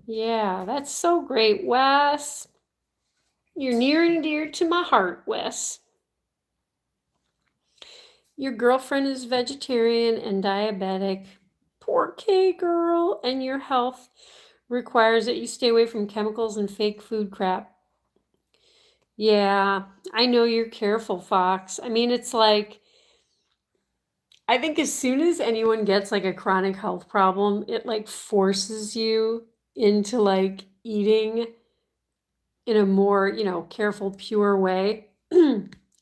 Yeah, that's so great, Wes. You're near and dear to my heart, Wes. Your girlfriend is vegetarian and diabetic. Poor K girl, and your health requires that you stay away from chemicals and fake food crap. Yeah, I know you're careful, Fox. I mean, it's like, I think as soon as anyone gets like a chronic health problem, it like forces you into like eating in a more, careful, pure way.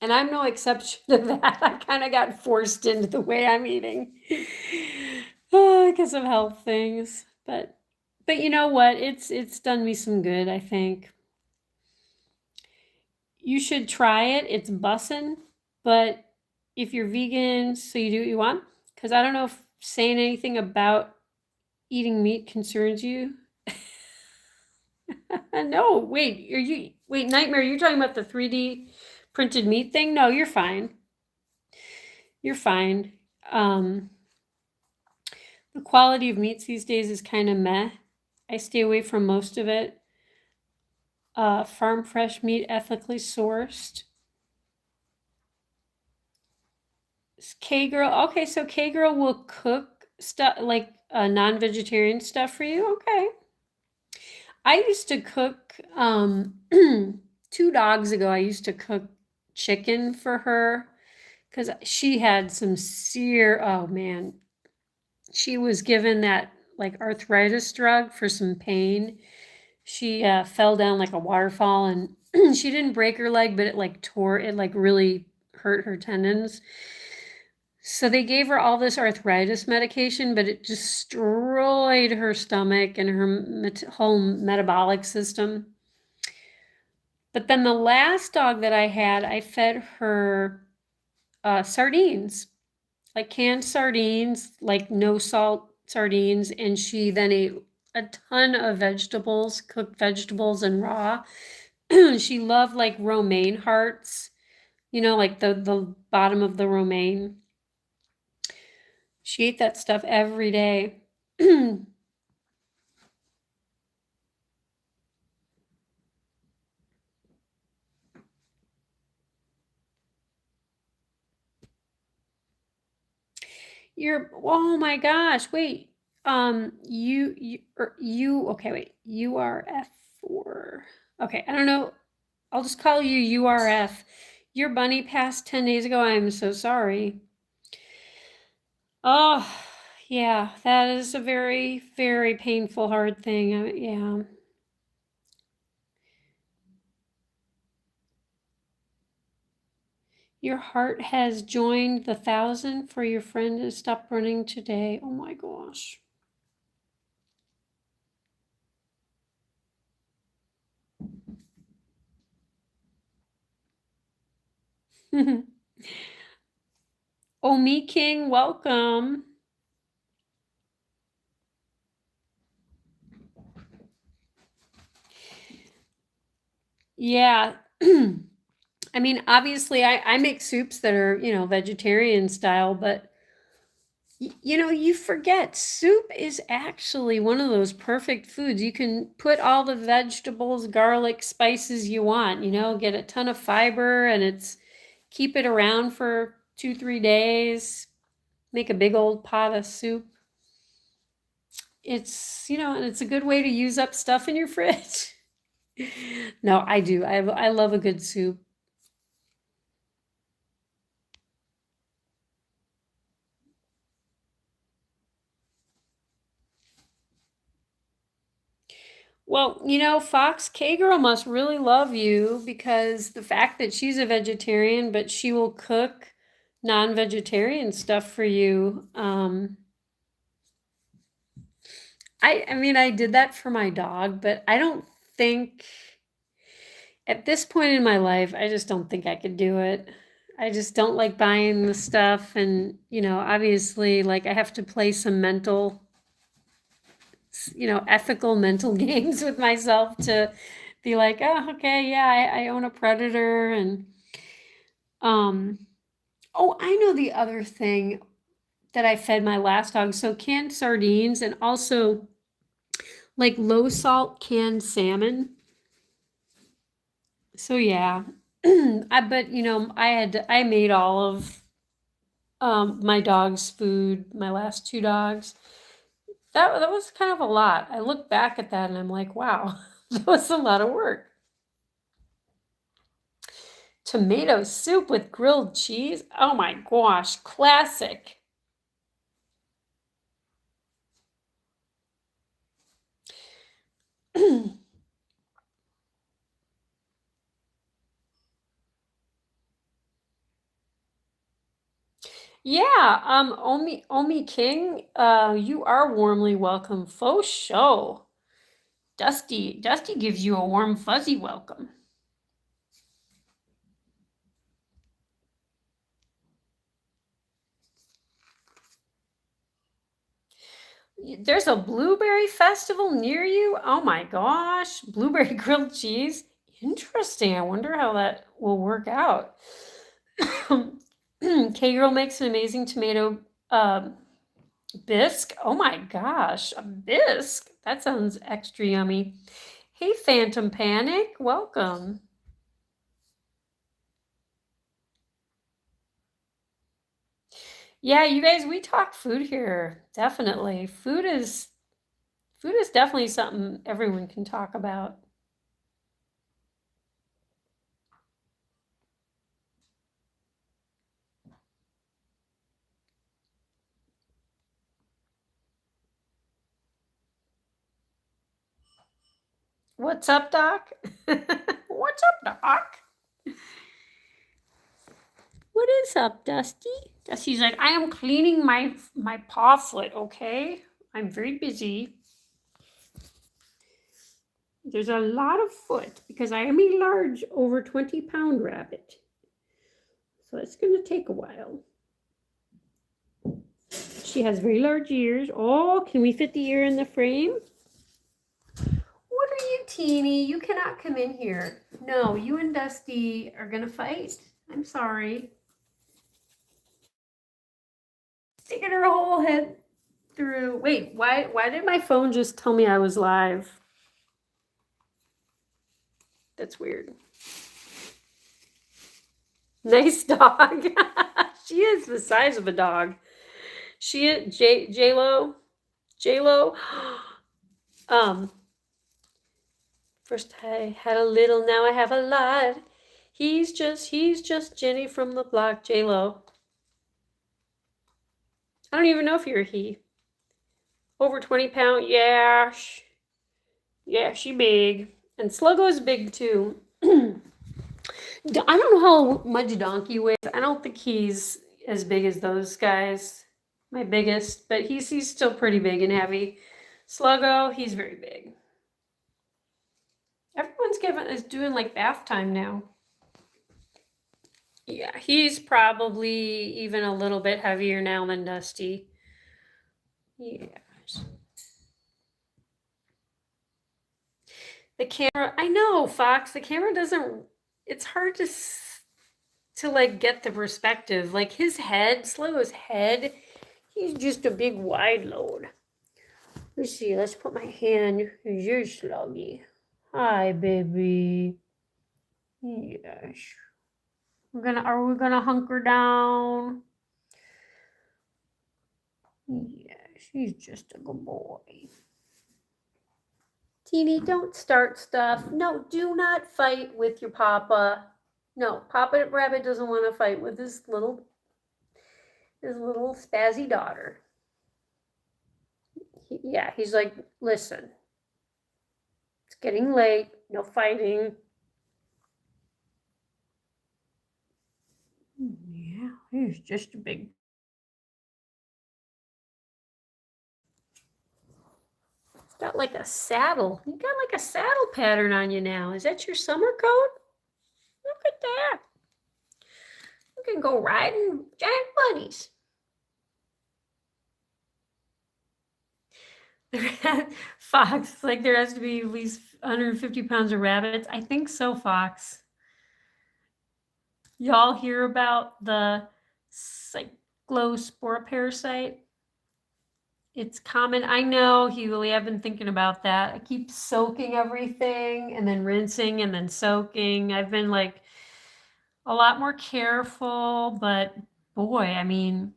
And I'm no exception to that. I kind of got forced into the way I'm eating because of health things. But you know what? It's done me some good, I think. You should try it. It's bussin', but if you're vegan, so you do what you want. Because I don't know if saying anything about eating meat concerns you. No, wait, Nightmare, you're talking about the 3D printed meat thing? No, you're fine. You're fine. The quality of meats these days is kind of meh. I stay away from most of it. Farm fresh meat, ethically sourced. K-Girl. Okay, so K-Girl will cook stuff like non-vegetarian stuff for you. Okay. I used to cook 2 dogs ago. I used to cook chicken for her because she had some oh man, she was given that like arthritis drug for some pain. She fell down like a waterfall and she didn't break her leg, but it like tore, it like really hurt her tendons. So they gave her all this arthritis medication, but it destroyed her stomach and her whole metabolic system. But then the last dog that I had, I fed her sardines, like canned sardines, like no salt sardines. And she then ate a ton of vegetables, cooked vegetables and raw. She loved like romaine hearts, like the bottom of the romaine. She ate that stuff every day. Oh my gosh, wait. Okay, wait. URF4. Okay, I don't know. I'll just call you URF. Your bunny passed 10 days ago. I'm so sorry. Oh, yeah, that is a very, very painful, hard thing. Yeah. Your heart has joined the 1,000 for your friend to stop running today. Oh my gosh. Oh, me King, welcome. Yeah. I mean, obviously, I make soups that are, vegetarian style, but you forget soup is actually one of those perfect foods. You can put all the vegetables, garlic, spices you want, get a ton of fiber and keep it around for 2-3 days, make a big old pot of soup. And it's a good way to use up stuff in your fridge. No, I do. I love a good soup. Well, Fox K-Girl must really love you because the fact that she's a vegetarian, but she will cook non-vegetarian stuff for you. I mean, I did that for my dog, but I don't think at this point in my life, I just don't think I could do it. I just don't like buying the stuff. And, obviously, like I have to play some ethical mental games with myself to be like, oh, okay, yeah, I own a predator. And, oh, I know the other thing that I fed my last dog. So canned sardines and also like low salt canned salmon. So yeah, but I made all of my dog's food, my last 2 dogs. That was kind of a lot. I look back at that and I'm like, wow, that was a lot of work. Tomato soup with grilled cheese. Oh my gosh, classic. Yeah, Omi King, you are warmly welcome. Faux show. Dusty gives you a warm, fuzzy welcome. There's a blueberry festival near you? Oh my gosh, blueberry grilled cheese? Interesting. I wonder how that will work out. K-Girl makes an amazing tomato bisque. Oh my gosh, a bisque? That sounds extra yummy. Hey, Phantom Panic, welcome. Yeah, you guys, we talk food here. Definitely. Food is definitely something everyone can talk about. What's up, Doc? What's up, Doc? What is up, Dusty? Dusty's like, I am cleaning my paw foot, okay? I'm very busy. There's a lot of foot because I am a large, over 20-pound rabbit. So it's going to take a while. She has very large ears. Oh, can we fit the ear in the frame? What are you, Teeny? You cannot come in here. No, you and Dusty are going to fight. I'm sorry. Sticking her whole head through. Wait, why did my phone just tell me I was live? That's weird. Nice dog. She is the size of a dog. She is J-Lo. J-Lo. First I had a little, now I have a lot. He's just Jenny from the block, J-Lo. I don't even know if you're a he. Over 20 pound, yeah. Yeah, she big. And Sluggo's big too. I don't know how much Donkey weighs. I don't think he's as big as those guys. My biggest, but he's still pretty big and heavy. Sluggo, he's very big. Everyone's is doing like bath time now. Yeah, he's probably even a little bit heavier now than Dusty. Yeah. The camera, I know, Fox, the camera doesn't, it's hard to like get the perspective. Like his head, Slow's head, he's just a big wide load. Let's see, let's put my hand, you're Sluggy. Hi, baby. Yes. Are we gonna hunker down? Yes, he's just a good boy. Teeny, don't start stuff. No, do not fight with your papa. No, Papa Rabbit doesn't want to fight with his little spazzy daughter. Yeah, he's like, listen, it's getting late. No fighting. Yeah, he's just a big. It's got like a saddle. You got like a saddle pattern on you now. Is that your summer coat? Look at that. You can go riding giant bunnies. Fox, like there has to be at least 150 pounds of rabbits. I think so, Fox. Y'all hear about the cyclospora parasite? It's common. I know, Hewley, I've been thinking about that. I keep soaking everything and then rinsing and then soaking. I've been like a lot more careful, but boy, I mean,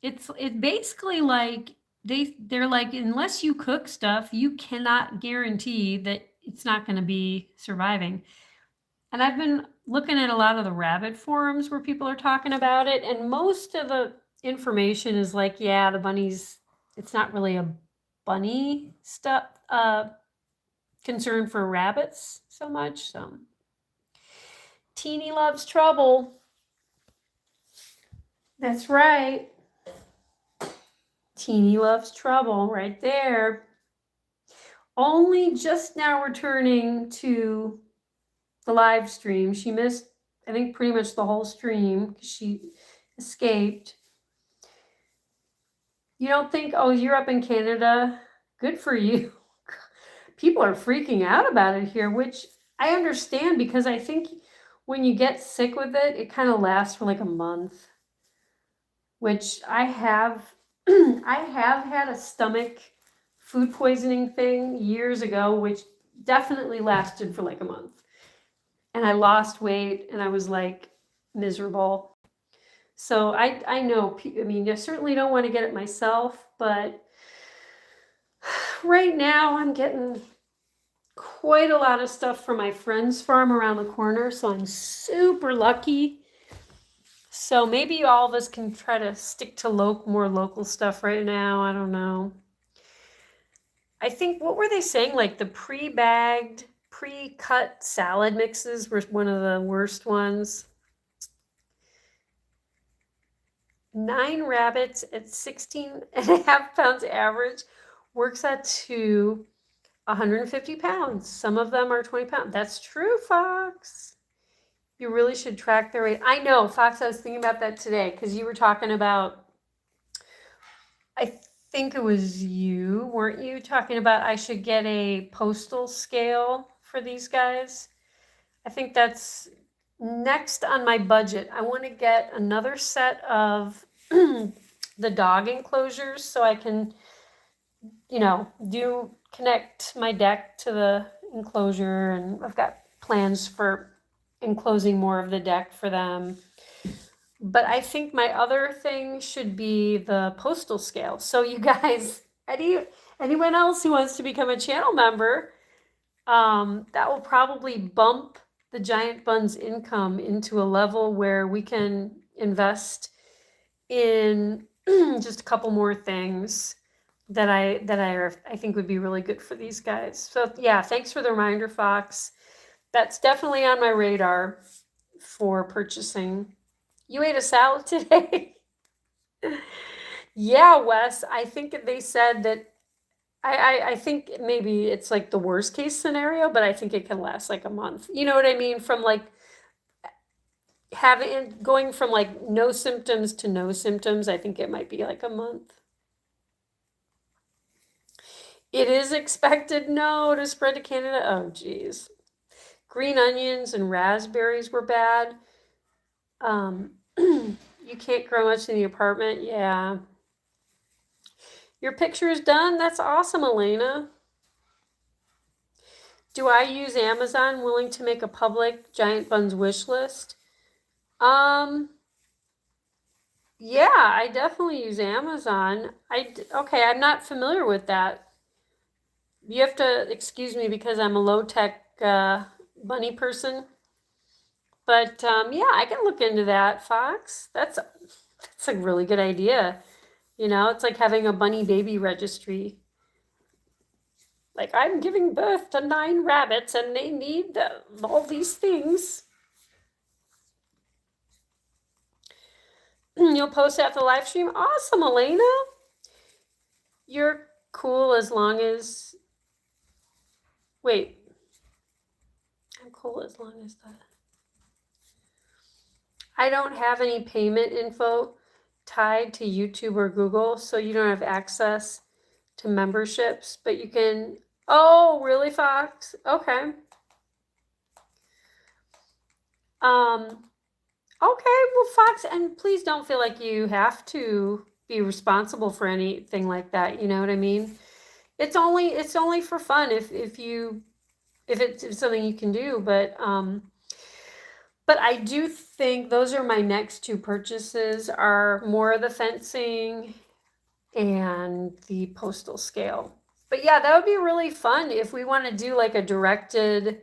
it's basically like they're like, unless you cook stuff, you cannot guarantee that it's not going to be surviving. And I've been looking at a lot of the rabbit forums where people are talking about it, and most of the information is like, yeah, the bunnies, it's not really a bunny stuff concern for rabbits so much. So Teeny loves trouble. That's right. Teeny loves trouble right there. Only just now returning to the live stream. She missed, I think, pretty much the whole stream because she escaped. You don't think, oh, you're up in Canada? Good for you. People are freaking out about it here, which I understand because I think when you get sick with it, it kind of lasts for like a month, which I have. I have had a stomach food poisoning thing years ago, which definitely lasted for like a month. And I lost weight and I was like miserable. So I know, I mean, I certainly don't want to get it myself, but right now I'm getting quite a lot of stuff from my friend's farm around the corner. So I'm super lucky. So maybe all of us can try to stick to more local stuff right now. I don't know. I think, what were they saying? Like the pre-bagged, pre-cut salad mixes were one of the worst ones. 9 rabbits at 16.5 pounds average works out to 150 pounds. Some of them are 20 pounds. That's true, Fox. You really should track their weight. I know, Fox, I was thinking about that today because you were talking about, I think it was you, weren't you, talking about I should get a postal scale for these guys? I think that's next on my budget. I want to get another set of the dog enclosures so I can, connect my deck to the enclosure, and I've got plans for enclosing more of the deck for them. But I think my other thing should be the postal scale. So you guys, anyone else who wants to become a channel member, that will probably bump the Giant Buns income into a level where we can invest in just a couple more things that I think would be really good for these guys. So yeah, thanks for the reminder, Fox. That's definitely on my radar for purchasing. You ate a salad today? Yeah, Wes, I think they said that I think maybe it's like the worst case scenario, but I think it can last like a month. You know what I mean? From like going from like no symptoms to no symptoms, I think it might be like a month. It is expected, no, to spread to Canada. Oh, geez. Green onions and raspberries were bad. You can't grow much in the apartment. Yeah. Your picture is done? That's awesome, Elena. Do I use Amazon? Willing to make a public Giant Buns wish list? Yeah, I definitely use Amazon. Okay, I'm not familiar with that. You have to excuse me because I'm a low-tech bunny person. But yeah, I can look into that, Fox. That's a really good idea. It's like having a bunny baby registry. Like, I'm giving birth to 9 rabbits and they need all these things. You'll post after the live stream? Awesome, Elena. You're cool as long as... Wait. I'm cool as long as that. I don't have any payment info tied to YouTube or Google, so you don't have access to memberships, but you can... Oh, really, Fox? Okay. Okay, well, Fox, and please don't feel like you have to be responsible for anything like that. You know what I mean? It's only for fun if it's something you can do. But I do think those are my next 2 purchases, are more of the fencing and the postal scale. But yeah, that would be really fun if we want to do like a directed.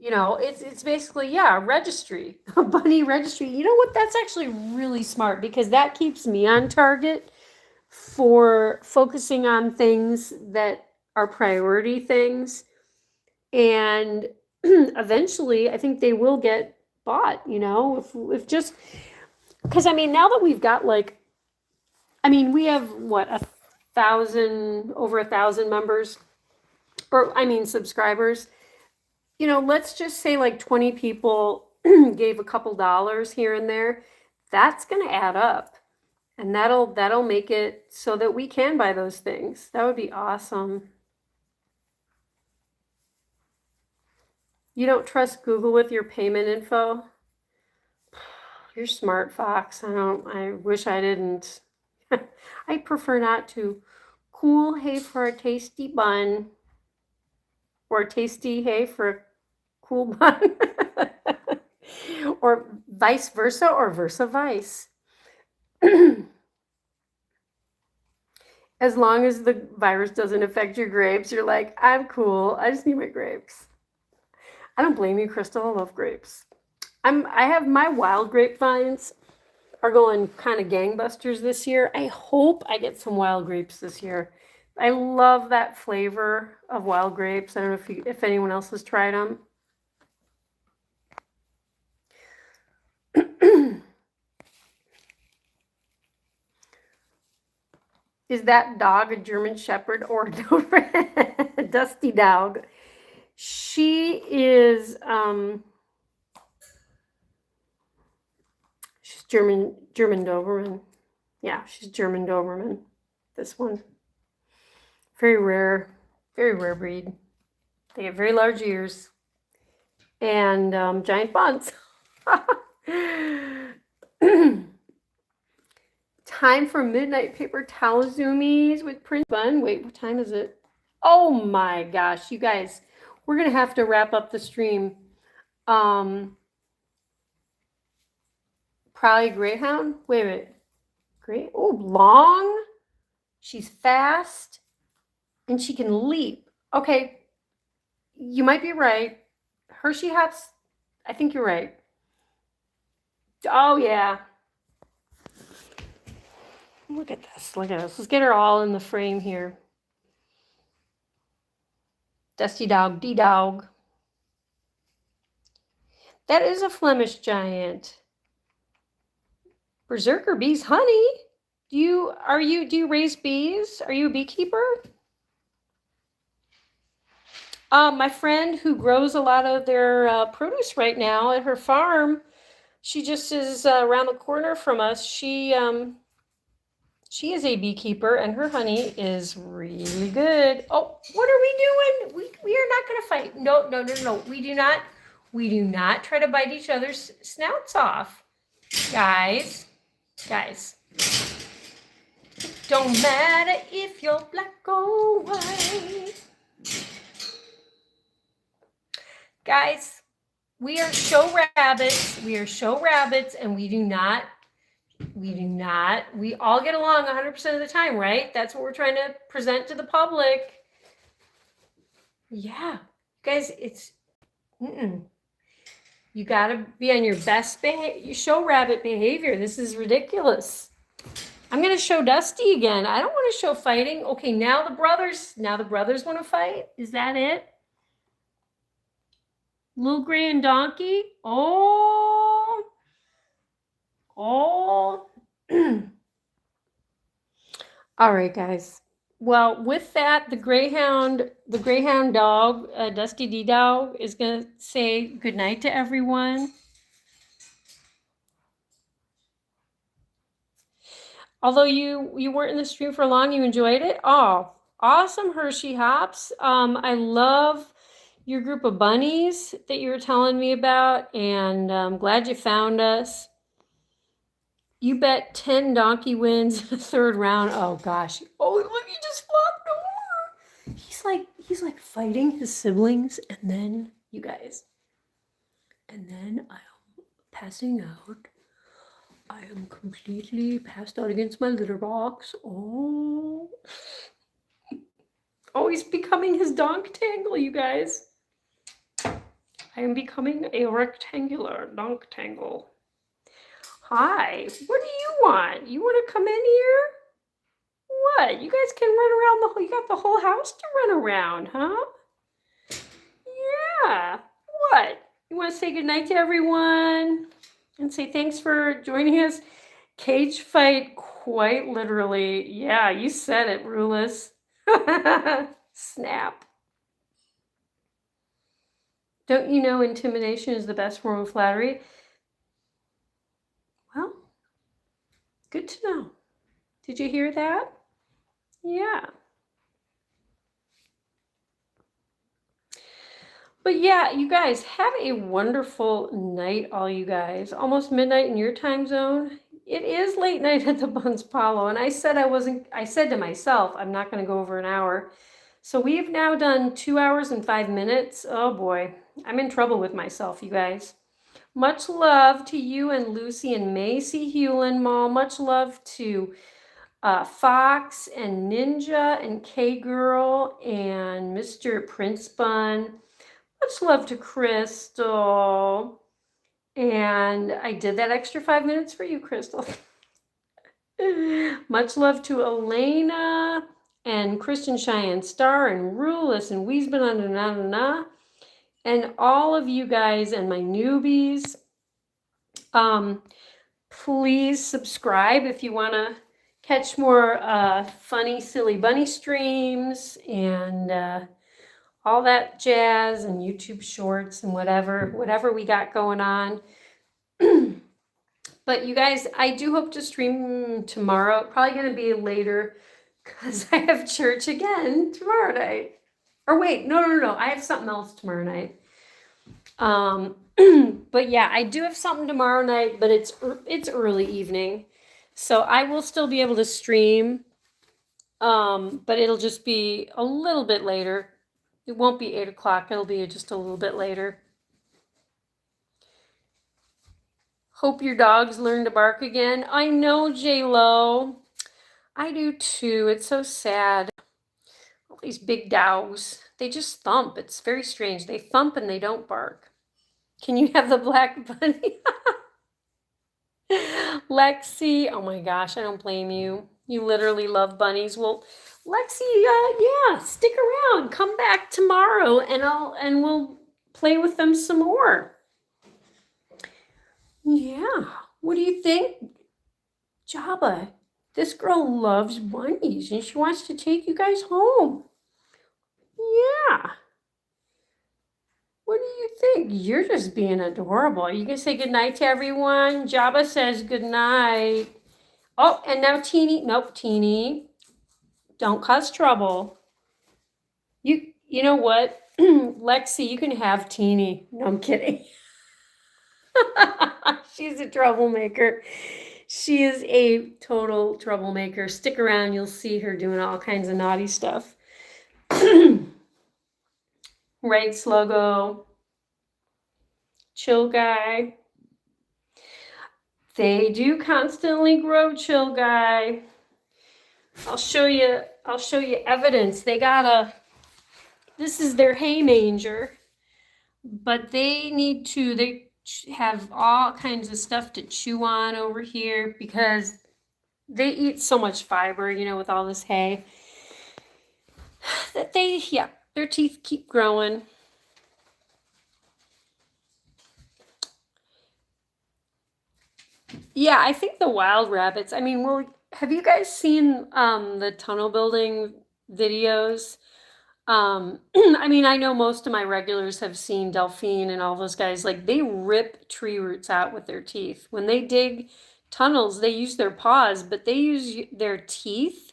It's basically, yeah, a registry, a bunny registry. You know what? That's actually really smart because that keeps me on target for focusing on things that are priority things. And eventually, I think they will get bought, if just Because, I mean, now that we've got like, I mean, we have what, 1,000, over 1,000 members, or I mean, subscribers. You know, let's just say like 20 people gave a couple dollars here and there. That's going to add up. And that'll make it so that we can buy those things. That would be awesome. You don't trust Google with your payment info? You're smart, Fox. I wish I didn't. I prefer not to. Cool, hey for a tasty bun. Or tasty, hey for a cool bun. Or vice versa, or versa vice. As long as the virus doesn't affect your grapes, you're like, I'm cool. I just need my grapes. I don't blame you, Crystal. I love grapes. I have my wild grapevines are going kind of gangbusters this year. I hope I get some wild grapes this year. I love that flavor of wild grapes. I don't know if anyone else has tried them. Is that dog a German Shepherd or a Dusty Dog? She is, she's German Doberman. Yeah, she's German Doberman. This one. Very rare breed. They have very large ears and giant buns. Time for midnight paper towel zoomies with print bun. Wait, what time is it? Oh my gosh, you guys, we're gonna have to wrap up the stream. Probably Greyhound. Wait a minute. Great. Oh, long. She's fast, and she can leap. Okay, you might be right. Hershey Hops. I think you're right. Oh yeah. Look at this. Look at this. Let's get her all in the frame here. Dusty Dog, D-Dog. That is a Flemish giant. Berserker bees, honey. Do you raise bees? Are you a beekeeper? My friend who grows a lot of their produce right now at her farm, she just is around the corner from us. She is a beekeeper, and her honey is really good. Oh, what are we doing? We are not going to fight. No. We do not try to bite each other's snouts off. Guys. Don't matter if you're black or white. Guys, we are show rabbits, and we all get along 100% of the time, right? That's what we're trying to present to the public. Yeah, guys, you gotta be on your best show rabbit behavior. This is ridiculous. I'm gonna show Dusty again. I don't want to show fighting. Okay, now the brothers want to fight. Is that it? Little Gray and Donkey. Oh. All right, guys. Well, with that, the Greyhound dog, Dusty D-Dog, is going to say goodnight to everyone. Although you weren't in the stream for long, you enjoyed it? Oh, awesome, Hershey Hops. I love your group of bunnies that you were telling me about, and I'm glad you found us. You bet 10 donkey wins the third round. Oh gosh. Oh, look, he just flopped over. He's like fighting his siblings, and then you guys. And then I am passing out. I am completely passed out against my litter box. Oh. Oh, he's becoming his donk tangle, you guys. I am becoming a rectangular donk tangle. Hi, what do you want? You want to come in here? What? You guys can run around you got the whole house to run around, huh? Yeah. What? You want to say goodnight to everyone? and say thanks for joining us. Cage fight, quite literally. Yeah, you said it, Rulus. Snap. Don't you know intimidation is the best form of flattery? Well, good to know. Did you hear that? Yeah. But yeah, you guys have a wonderful night, all you guys. Almost midnight in your time zone. It is late night at the Bunzpollo, and I said to myself, I'm not going to go over an hour. So we've now done 2 hours and 5 minutes. Oh boy, I'm in trouble with myself, you guys. Much love to you and Lucy and Macy Hewlin Mall. Much love to Fox and Ninja and K-Girl and Mr. Prince Bun. Much love to Crystal. And I did that extra 5 minutes for you, Crystal. Much love to Elena and Christian Cheyenne Star and Rulus and Weesman and all of you guys and my newbies. Please subscribe if you want to catch more funny, silly bunny streams and all that jazz and YouTube shorts and whatever we got going on. But you guys, I do hope to stream tomorrow. Probably going to be later because I have church again tomorrow night. Or wait, no. I have something else tomorrow night. But yeah, I do have something tomorrow night, but it's early evening. So I will still be able to stream. But it'll just be a little bit later. It won't be 8 o'clock. It'll be just a little bit later. Hope your dogs learn to bark again. I know, J-Lo. I do too. It's so sad. All these big dogs. They just thump. It's very strange. They thump and they don't bark. Can you have the black bunny? Lexi. Oh my gosh, I don't blame you. You literally love bunnies. Well, Lexi, yeah, stick around. Come back tomorrow and we'll play with them some more. Yeah. What do you think? Jabba, this girl loves bunnies and she wants to take you guys home. Yeah. What do you think? You're just being adorable. You can say goodnight to everyone. Jabba says goodnight. Oh, and now Teeny. Nope, Teeny. Don't cause trouble. You know what? Lexi, you can have Teeny. No, I'm kidding. She's a troublemaker. She is a total troublemaker. Stick around, you'll see her doing all kinds of naughty stuff. Right, Sluggo. Chill Guy. They do constantly grow, Chill Guy. I'll show you evidence. This is their hay manger, but they have all kinds of stuff to chew on over here because they eat so much fiber, with all this hay, that their teeth keep growing. Yeah, I think the wild rabbits, have you guys seen the tunnel building videos? I know most of my regulars have seen Delphine and all those guys. Like, they rip tree roots out with their teeth. When they dig tunnels, they use their paws, but they use their teeth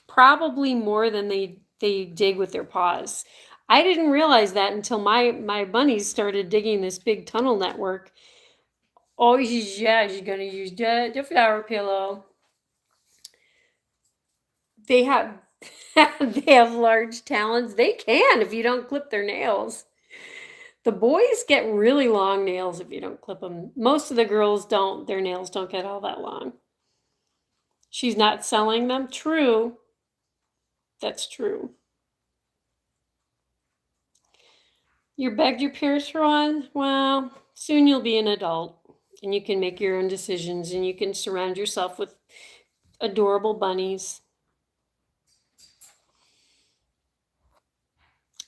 probably more than they dig with their paws. I didn't realize that until my bunnies started digging this big tunnel network. Oh, yeah, she's gonna use the flower pillow. They have they have large talons. They can if you don't clip their nails. The boys get really long nails if you don't clip them. Most of the girls don't. Their nails don't get all that long. She's not selling them? True. That's true. You begged your parents for one? Well, soon you'll be an adult and you can make your own decisions and you can surround yourself with adorable bunnies.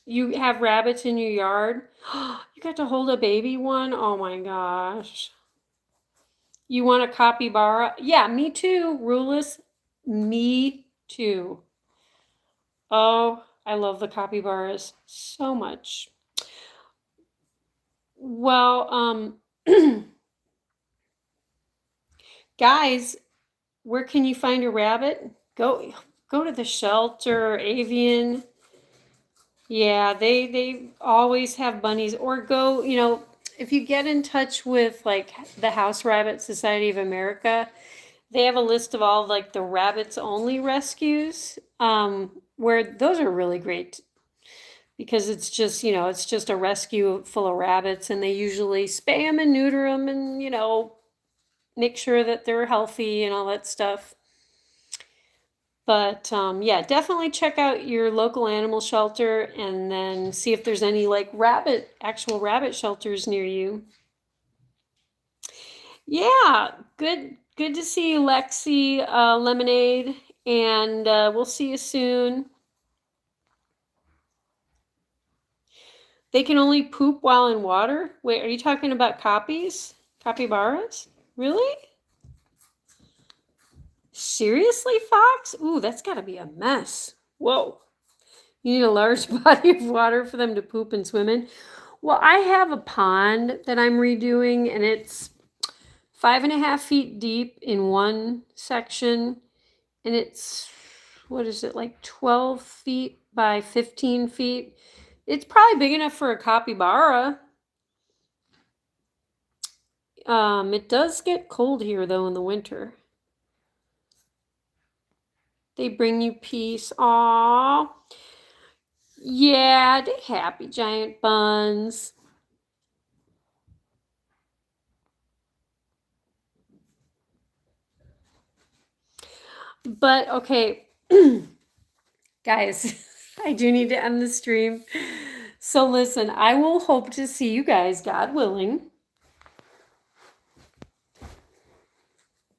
You have rabbits in your yard? You got to hold a baby one? Oh my gosh. You want a capybara? Yeah, me too, Rulus. Me too. Oh, I love the capybaras so much. Well, guys, where can you find a rabbit? Go to the shelter, avian. Yeah, they always have bunnies. Or go, if you get in touch with like the House Rabbit Society of America, they have a list of all like the rabbits only rescues, where those are really great because it's just, it's just a rescue full of rabbits, and they usually spay them and neuter them and, make sure that they're healthy and all that stuff. But yeah, definitely check out your local animal shelter and then see if there's any like actual rabbit shelters near you. Yeah, good to see you, Lexi, Lemonade, and we'll see you soon. They can only poop while in water? Wait, are you talking about capybaras? Really? Seriously, Fox? Ooh, that's got to be a mess. Whoa. You need a large body of water for them to poop and swim in. Well, I have a pond that I'm redoing, and it's 5.5 feet deep in one section, and it's, what is it, like 12 feet by 15 feet. It's probably big enough for a capybara. It does get cold here, though, in the winter. They bring you peace. Aww. Yeah, they happy giant buns. But okay, guys, I do need to end the stream. So listen, I will hope to see you guys, God willing.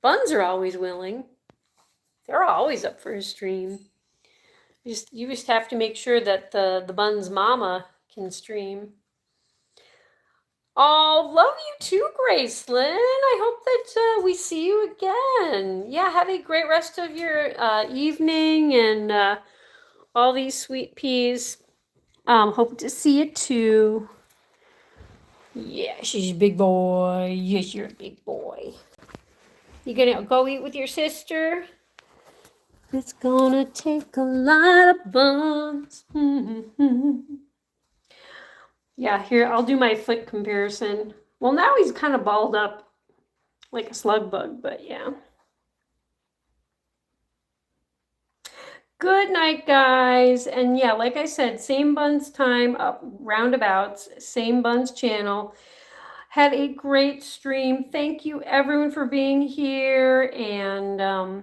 Buns are always willing. They're always up for a stream. You just have to make sure that the Bun's mama can stream. Oh, love you too, Gracelyn. I hope that we see you again. Yeah, have a great rest of your evening and all these sweet peas. Hope to see you too. Yeah, she's a big boy. Yes, you're a big boy. You gonna go eat with your sister? It's gonna take a lot of buns. Yeah, here, I'll do my foot comparison. Well, now he's kind of balled up like a slug bug, but yeah. Good night, guys. And yeah, like I said, same buns time, up roundabouts, same buns channel. Had a great stream. Thank you, everyone, for being here. And I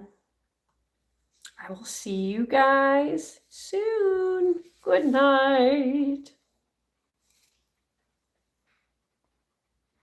will see you guys soon. Good night.